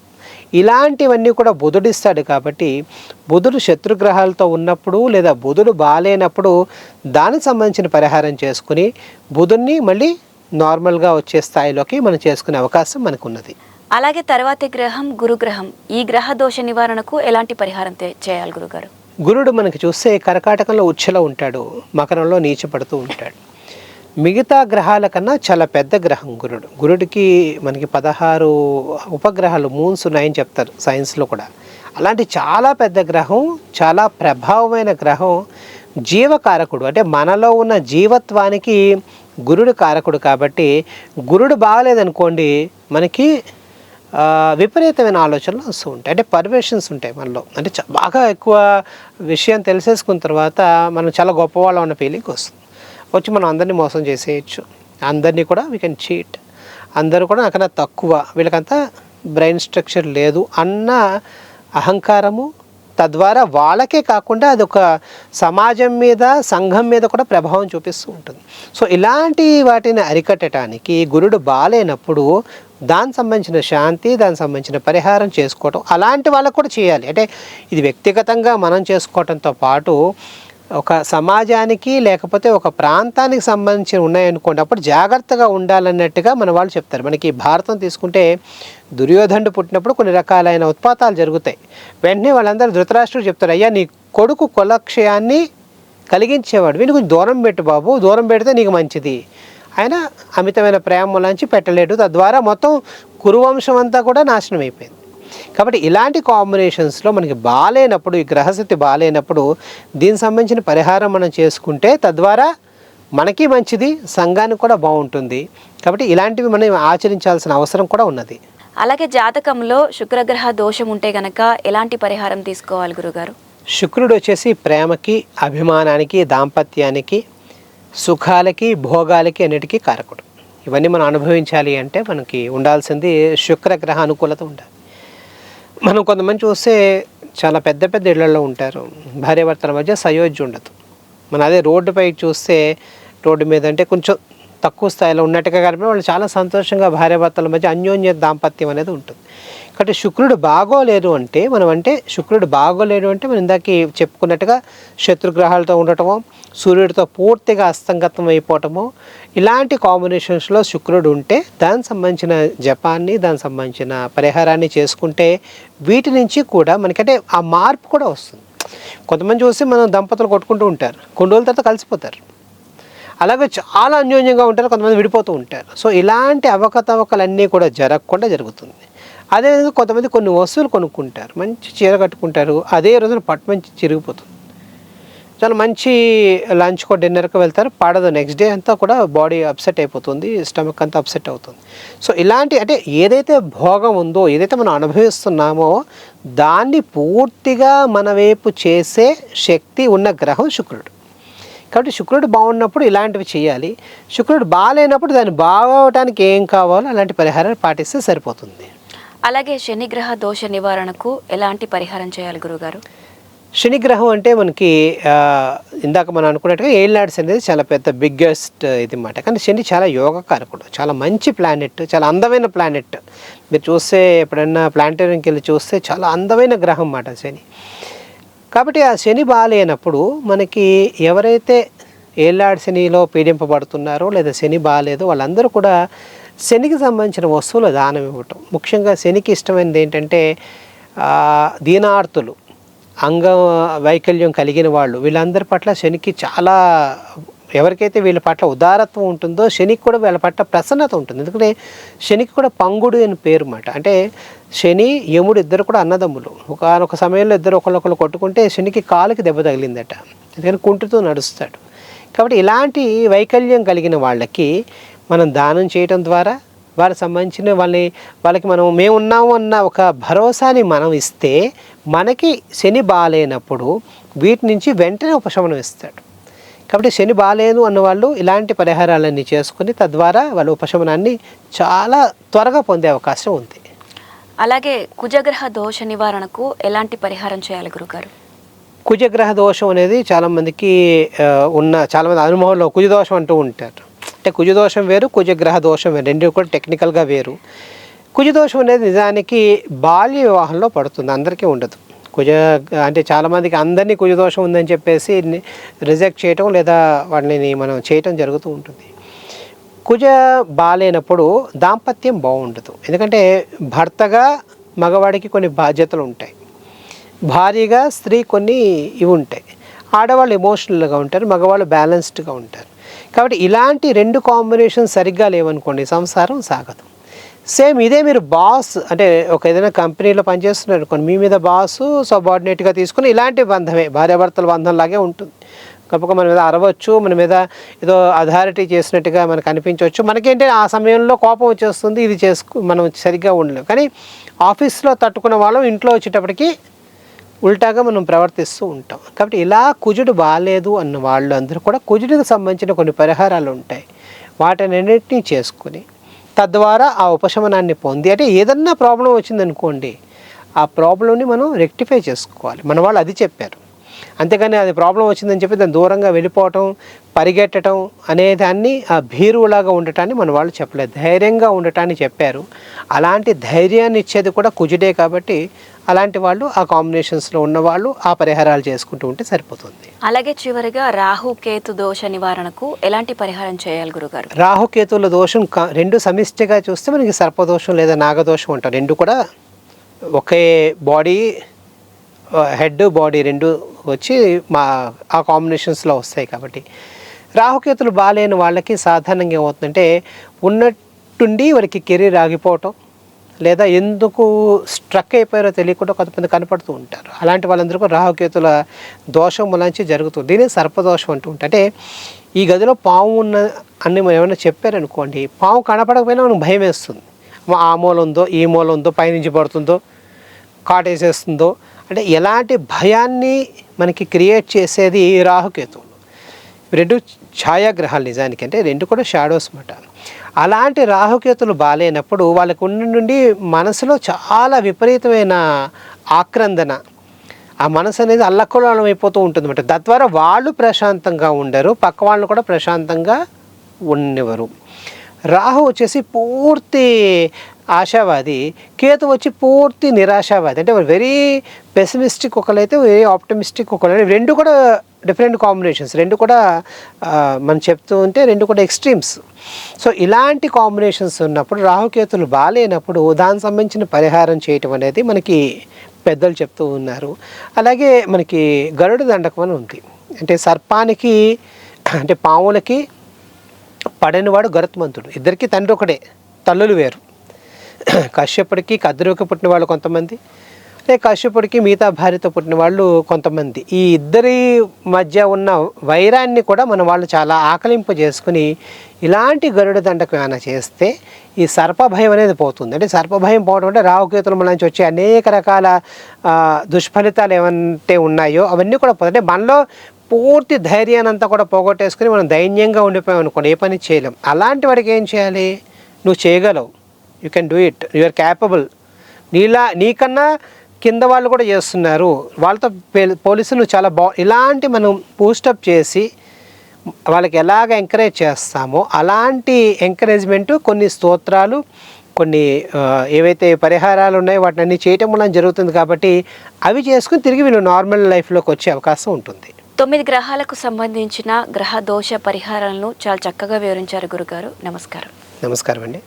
ఇలాంటివన్నీ కూడా బుధుడిస్తాడు. కాబట్టి బుధుడు శత్రుగ్రహాలతో ఉన్నప్పుడు లేదా బుధుడు బాగాలేనప్పుడు దానికి సంబంధించిన పరిహారం చేసుకుని బుధుడిని మళ్ళీ నార్మల్గా వచ్చే స్థాయిలోకి మనం చేసుకునే అవకాశం మనకు ఉన్నది. అలాగే తర్వాతి గ్రహం గురుగ్రహం, ఈ గ్రహ దోష నివారణకు ఎలాంటి పరిహారం చేయాలి గురుగారు? గురుడు మనకి చూస్తే కర్కాటకంలో ఉచ్చలో ఉంటాడు, మకరంలో నీచపడుతూ ఉంటాడు. మిగతా గ్రహాల కన్నా చాలా పెద్ద గ్రహం గురుడు. గురుడికి మనకి 16 ఉపగ్రహాలు, మూన్స్ ఉన్నాయని చెప్తారు సైన్స్లో కూడా. అలాంటి చాలా పెద్ద గ్రహం, చాలా ప్రభావమైన గ్రహం, జీవకారకుడు. అంటే మనలో ఉన్న జీవత్వానికి గురుడు కారకుడు. కాబట్టి గురుడు బాగలేదనుకోండి మనకి విపరీతమైన ఆలోచనలు వస్తూ ఉంటాయి, అంటే పర్వేషన్స్ ఉంటాయి మనలో. అంటే బాగా ఎక్కువ విషయం తెలిసేసుకున్న తర్వాత మనం చాలా గొప్పవాళ్ళం అన్న ఫీలింగ్ వస్తుంది, వచ్చి మనం అందరినీ మోసం చేసేయచ్చు, అందరినీ కూడా వీ కెన్ చీట్, అందరూ కూడా నాకన్నా తక్కువ, వీళ్ళకంతా బ్రెయిన్ స్ట్రక్చర్ లేదు అన్న అహంకారము, తద్వారా వాళ్ళకే కాకుండా అదొక సమాజం మీద, సంఘం మీద కూడా ప్రభావం చూపిస్తూ ఉంటుంది. సో ఇలాంటి వాటిని అరికట్టడానికి గురుడు బాలేనప్పుడు దానికి సంబంధించిన శాంతి, దానికి సంబంధించిన పరిహారం చేసుకోవటం అలాంటి వాళ్ళకు కూడా చేయాలి. అంటే ఇది వ్యక్తిగతంగా మనం చేసుకోవటంతో పాటు ఒక సమాజానికి లేకపోతే ఒక ప్రాంతానికి సంబంధించి ఉన్నాయనుకోండి, అప్పుడు జాగ్రత్తగా ఉండాలన్నట్టుగా మన వాళ్ళు చెప్తారు. మనకి భారతం తీసుకుంటే దుర్యోధనుడు పుట్టినప్పుడు కొన్ని రకాలైన ఉత్పాతాలు జరుగుతాయి. వెంటనే వాళ్ళందరూ ధృతరాష్ట్రుడు చెప్తారు, అయ్యా నీ కొడుకు కులక్షయాన్ని కలిగించేవాడు, వీడిని కొంచెం దూరం పెట్టు బాబు, దూరం పెడితే నీకు మంచిది. ఆయన అమితమైన ప్రేమలోంచి పెట్టలేడు, తద్వారా మొత్తం కురువంశం అంతా కూడా నాశనం అయిపోయింది. కాబట్టి ఇలాంటి కాంబినేషన్స్లో మనకి బాగాలేనప్పుడు, ఈ గ్రహస్థితి బాగాలేనప్పుడు దీనికి సంబంధించిన పరిహారం మనం చేసుకుంటే తద్వారా మనకి మంచిది, సంఘానికి కూడా బాగుంటుంది. కాబట్టి ఇలాంటివి మనం ఆచరించాల్సిన అవసరం కూడా ఉన్నది. అలాగే జాతకంలో శుక్రగ్రహ దోషం ఉంటే గనక ఎలాంటి పరిహారం తీసుకోవాలి గురుగారు? శుక్రుడు వచ్చేసి ప్రేమకి, అభిమానానికి, దాంపత్యానికి, సుఖాలకి, భోగాలకి అన్నిటికీ కారకుడు. ఇవన్నీ మనం అనుభవించాలి అంటే మనకి ఉండాల్సింది శుక్రగ్రహ అనుకూలత ఉండాలి. మనం కొంతమంది చూస్తే చాలా పెద్ద పెద్ద ఇళ్లలో ఉంటారు, భార్యాభర్తల మధ్య సయోధ్య ఉండదు. మనం అదే రోడ్డుపై చూస్తే రోడ్డు మీద అంటే కొంచెం తక్కువ స్థాయిలో ఉన్నట్టుగా కాబట్టి వాళ్ళు చాలా సంతోషంగా భార్యాభర్తల మధ్య అన్యోన్య దాంపత్యం అనేది ఉంటుంది. కాబట్టి శుక్రుడు బాగోలేదు అంటే శుక్రుడు బాగోలేడు అంటే మనం ఇందాక చెప్పుకున్నట్టుగా శత్రుగ్రహాలతో ఉండటమో, సూర్యుడితో పూర్తిగా అస్తంగతం అయిపోవటమో, ఇలాంటి కాంబినేషన్స్లో శుక్రుడు ఉంటే దానికి సంబంధించిన జపాన్ని, దానికి సంబంధించిన పరిహారాన్ని చేసుకుంటే వీటి నుంచి కూడా మనకంటే ఆ మార్పు కూడా వస్తుంది. కొంతమంది చూస్తే మనం దంపతులు కొట్టుకుంటూ ఉంటారు, కొన్ని రోజుల తర్వాత కలిసిపోతారు. అలాగే చాలా అన్యోన్యంగా ఉంటారు, కొంతమంది విడిపోతూ ఉంటారు. సో ఇలాంటి అవకతవకలన్నీ కూడా జరగకుండా జరుగుతుంది. అదేవిధంగా కొంతమంది కొన్ని వస్తువులు కొనుక్కుంటారు, మంచి చీర కట్టుకుంటారు, అదే రోజున పట్టు మంచి చిరిగిపోతుంది. చాలా మంచి లంచ్కో డిన్నర్కి వెళ్తారు, పడదు, నెక్స్ట్ డే అంతా కూడా బాడీ అప్సెట్ అయిపోతుంది, స్టమక్ అంతా అప్సెట్ అవుతుంది. సో ఇలాంటి అంటే ఏదైతే భోగం ఉందో, ఏదైతే మనం అనుభవిస్తున్నామో దాన్ని పూర్తిగా మన వైపు చేసే శక్తి ఉన్న గ్రహం శుక్రుడు. కాబట్టి శుక్రుడు బాగున్నప్పుడు ఇలాంటివి చేయాలి. శుక్రుడు బాగాలేనప్పుడు దాన్ని బాగోవటానికి ఏం కావాలో అలాంటి పరిహారాలు పాటిస్తే సరిపోతుంది. అలాగే శనిగ్రహ దోష నివారణకు ఎలాంటి పరిహారం చేయాలి గురుగారు? శనిగ్రహం అంటే మనకి ఇందాక మనం అనుకున్నట్టుగా ఏలినాడ్స్ అనేది చాలా పెద్ద బిగ్గెస్ట్ ఇది అన్నమాట. కానీ శని చాలా యోగకారకుడు, చాలా మంచి ప్లానెట్, చాలా అందమైన ప్లానెట్. మీరు చూస్తే ఎప్పుడైనా ప్లానటోరియంకి వెళ్ళి చూస్తే చాలా అందమైన గ్రహం అన్నమాట శని. కాబట్టి ఆ శని బాగాలేనప్పుడు మనకి ఎవరైతే ఏళ్ళాడు శనిలో పీడింపబడుతున్నారో లేదా శని బాగాలేదో వాళ్ళందరూ కూడా శనికి సంబంధించిన వస్తువులు దానం ఇవ్వటం. ముఖ్యంగా శనికి ఇష్టమైనది ఏంటంటే దీనార్తులు, అంగ వైకల్యం కలిగిన వాళ్ళు, వీళ్ళందరి పట్ల శనికి చాలా, ఎవరికైతే వీళ్ళ పట్ల ఉదారత్వం ఉంటుందో శనికి కూడా వీళ్ళ పట్ల ప్రసన్నత ఉంటుంది. ఎందుకంటే శనికి కూడా పంగుడు అని పేరు అన్నమాట. అంటే శని యముడు ఇద్దరు కూడా అన్నదమ్ములు. ఒకనొక సమయంలో ఇద్దరు ఒకళ్ళొకళ్ళు కొట్టుకుంటే శనికి కాలుకి దెబ్బ తగిలిందట, ఎందుకని కుంటుతూ నడుస్తాడు. కాబట్టి ఇలాంటి వైకల్యం కలిగిన వాళ్ళకి మనం దానం చేయటం ద్వారా వారికి సంబంధించిన వాళ్ళకి మేము ఉన్నాము అన్న ఒక భరోసాని మనం ఇస్తే మనకి శని బాగాలేనప్పుడు వీటి నుంచి వెంటనే ఉపశమనం ఇస్తాడు. కాబట్టి శని బాగాలేదు అన్నవాళ్ళు ఇలాంటి పరిహారాలన్నీ చేసుకుని తద్వారా వాళ్ళ ఉపశమనాన్ని చాలా త్వరగా పొందే అవకాశం ఉంది. అలాగే కుజగ్రహ దోష నివారణకు ఎలాంటి పరిహారం చేయాలి గురుగారు? కుజగ్రహ దోషం అనేది చాలామందికి చాలామంది అనుభవంలో కుజదోషం అంటూ ఉంటారు. అంటే కుజదోషం వేరు, కుజగ్రహ దోషం వేరు, రెండు కూడా టెక్నికల్గా వేరు. కుజదోషం అనేది నిజానికి బాల్య వివాహంలో పడుతుంది, అందరికీ ఉండదు. అంటే చాలామందికి అందరినీ కుజదోషం ఉందని చెప్పేసి రిజెక్ట్ చేయటం లేదా వాటిని మనం చేయటం జరుగుతూ ఉంటుంది. కుజ బాలేనప్పుడు దాంపత్యం బాగుండదు. ఎందుకంటే భర్తగా మగవాడికి కొన్ని బాధ్యతలు ఉంటాయి, భార్యగా స్త్రీ కొన్ని ఇవి ఉంటాయి. ఆడవాళ్ళు ఎమోషనల్గా ఉంటారు, మగవాళ్ళు బ్యాలెన్స్డ్గా ఉంటారు. కాబట్టి ఇలాంటి రెండు కాంబినేషన్ సరిగ్గా లేవనుకోండి సంసారం సాగదు. సేమ్ ఇదే మీరు బాస్ అంటే ఒక ఏదైనా కంపెనీలో పనిచేస్తున్నారు అనుకోండి, మీ మీద బాసు సబార్డినేట్గా తీసుకుని ఇలాంటి బంధమే భార్యాభర్తల బంధంలాగే ఉంటుంది. గొప్పగా మన మీద అరవచ్చు, మన మీద ఏదో అథారిటీ చేసినట్టుగా మనకు అనిపించవచ్చు. మనకేంటి ఆ సమయంలో కోపం వచ్చేస్తుంది, ఇది మనం సరిగ్గా ఉండలేము. కానీ ఆఫీస్లో తట్టుకున్న వాళ్ళం ఇంట్లో వచ్చేటప్పటికి ఉల్టాగా మనం ప్రవర్తిస్తూ ఉంటాం. కాబట్టి ఇలా కుజుడు బాగాలేదు అన్న వాళ్ళు అందరూ కూడా కుజుడికి సంబంధించిన కొన్ని పరిహారాలు ఉంటాయి, వాటినన్నింటినీ చేసుకుని తద్వారా ఆ ఉపశమనాన్ని పొంది, అంటే ఏదన్నా ప్రాబ్లం వచ్చిందనుకోండి ఆ ప్రాబ్లంని మనం రెక్టిఫై చేసుకోవాలి. మన వాళ్ళు అది చెప్పారు. అంతేగాని అది ప్రాబ్లం వచ్చిందని చెప్పి దాన్ని దూరంగా వెళ్ళిపోవటం, పరిగెట్టడం అనే దాన్ని ఆ భీరువులాగా ఉండటాన్ని మన వాళ్ళు చెప్పలేదు. ధైర్యంగా ఉండటాన్ని చెప్పారు. అలాంటి ధైర్యాన్ని ఇచ్చేది కూడా కుజుడే కాబట్టి అలాంటి వాళ్ళు ఆ కాంబినేషన్స్లో ఉన్నవాళ్ళు ఆ పరిహారాలు చేసుకుంటూ ఉంటే సరిపోతుంది. అలాగే చివరిగా రాహు కేతు దోష నివారణకు ఎలాంటి పరిహారం చేయాలి గురుగారు? రాహుకేతువుల దోషం రెండు సమిష్టిగా చూస్తే మనకి సర్పదోషం లేదా నాగదోషం అంటారు. రెండు కూడా ఒకే బాడీ, హెడ్ బాడీ రెండు వచ్చి ఆ కాంబినేషన్స్లో వస్తాయి కాబట్టి రాహుకేతులు బాగాలేని వాళ్ళకి సాధారణంగా ఏమవుతుందంటే ఉన్నట్టుండి వారికి కెరీర్ ఆగిపోవటం లేదా ఎందుకు స్ట్రక్ అయిపోయారో తెలియకుండా కొంతమంది కనపడుతూ ఉంటారు. అలాంటి వాళ్ళందరికీ రాహుకేతుల దోషం వలంచి జరుగుతుంది. దీన్ని సర్పదోషం అంటూ ఉంటారు. అంటే ఈ గదిలో పాము ఉన్న అని మనం ఏమైనా చెప్పారనుకోండి, పాము కనపడకపోయినా మనకు భయం వేస్తుంది. ఆ మూల ఉందో ఈ మూల ఉందో పైనుంచి పడుతుందో కాటేసేస్తుందో అంటే ఎలాంటి భయాన్ని మనకి క్రియేట్ చేసేది రాహుకేతువులు. రెండు ఛాయాగ్రహాలు నిజానికి, అంటే రెండు కూడా షాడోస్ మాట. అలాంటి రాహుకేతులు బాగాలేనప్పుడు వాళ్ళకు నుండి మనసులో చాలా విపరీతమైన ఆక్రందన, ఆ మనసు అనేది అల్లకల్లోలం అయిపోతూ ఉంటుంది అన్నమాట. తద్వారా వాళ్ళు ప్రశాంతంగా ఉండరు, పక్క వాళ్ళని కూడా ప్రశాంతంగా ఉండేవారు. రాహు వచ్చేసి పూర్తి ఆశావాది, కేతు వచ్చి పూర్తి నిరాశావాది. అంటే వెరీ పెసిమిస్టిక్ ఒకరైతే వెరీ ఆప్టమిస్టిక్ ఒకరు. రెండు కూడా డిఫరెంట్ కాంబినేషన్స్, రెండు కూడా మనం చెప్తూ ఉంటే రెండు కూడా ఎక్స్ట్రీమ్స్. సో ఇలాంటి కాంబినేషన్స్ ఉన్నప్పుడు రాహుకేతులు బాగాలేనప్పుడు దానికి సంబంధించిన పరిహారం చేయటం అనేది మనకి పెద్దలు చెప్తూ ఉన్నారు. అలాగే మనకి గరుడ దండకం అని ఉంది. అంటే సర్పానికి అంటే పాములకి పడనివాడు గరుత్మంతుడు. ఇద్దరికి తండ్రి ఒకడే, తల్లులు వేరు. కశ్యపుడికి కద్రువుకి పుట్టిన వాళ్ళు కొంతమంది, లేక కశ్యపుడికి మిగతా భార్యతో పుట్టిన వాళ్ళు కొంతమంది. ఈ ఇద్దరి మధ్య ఉన్న వైరాన్ని కూడా మన వాళ్ళు చాలా ఆకలింపు చేసుకుని ఇలాంటి గరుడ దండకం ఏమైనా చేస్తే ఈ సర్పభయం అనేది పోతుంది. అంటే సర్పభయం పోవడం అంటే రాహుకేతుల నుంచి వచ్చే అనేక రకాల దుష్ఫలితాలు ఏమంటే ఉన్నాయో అవన్నీ కూడా పోతాయి. అంటే మనలో పూర్తి ధైర్యాన్ని అంతా కూడా పోగొట్టేసుకుని మనం దైన్యంగా ఉండిపోయాం అనుకోండి, ఏ పని చేయలేం. అలాంటి వాడికి ఏం చేయాలి? నువ్వు చేయగలవు, you can do it, you are capable. నీకన్నా కింద వాళ్ళు కూడా చేస్తున్నారు, వాళ్ళతో పోలీసులు చాలా ఇలాంటి మనం బూస్టప్ చేసి వాళ్ళకి ఎలాగ ఎంకరేజ్ చేస్తామో అలాంటి ఎంకరేజ్మెంటు కొన్ని స్తోత్రాలు, కొన్ని ఏవైతే పరిహారాలు ఉన్నాయో వాటిని అన్నీ చేయటం వల్ల జరుగుతుంది. కాబట్టి అవి చేసుకుని తిరిగి వీళ్ళు నార్మల్ లైఫ్లోకి వచ్చే అవకాశం ఉంటుంది. 9 గ్రహాలకు సంబంధించిన గ్రహ దోష పరిహారాలను చాలా చక్కగా వివరించారు గురుగారు. నమస్కారం. నమస్కారం అండి.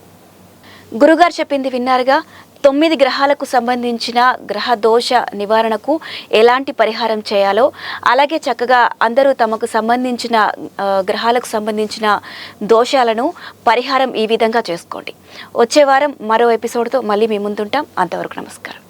గురుగారు చెప్పింది విన్నారుగా. 9 గ్రహాలకు సంబంధించిన గ్రహ దోష నివారణకు ఎలాంటి పరిహారం చేయాలో, అలాగే చక్కగా అందరూ తమకు సంబంధించిన గ్రహాలకు సంబంధించిన దోషాలను పరిహారం ఈ విధంగా చేసుకోండి. వచ్చే వారం మరో ఎపిసోడ్తో మళ్ళీ మీ ముందుంటాం. అంతవరకు నమస్కారం.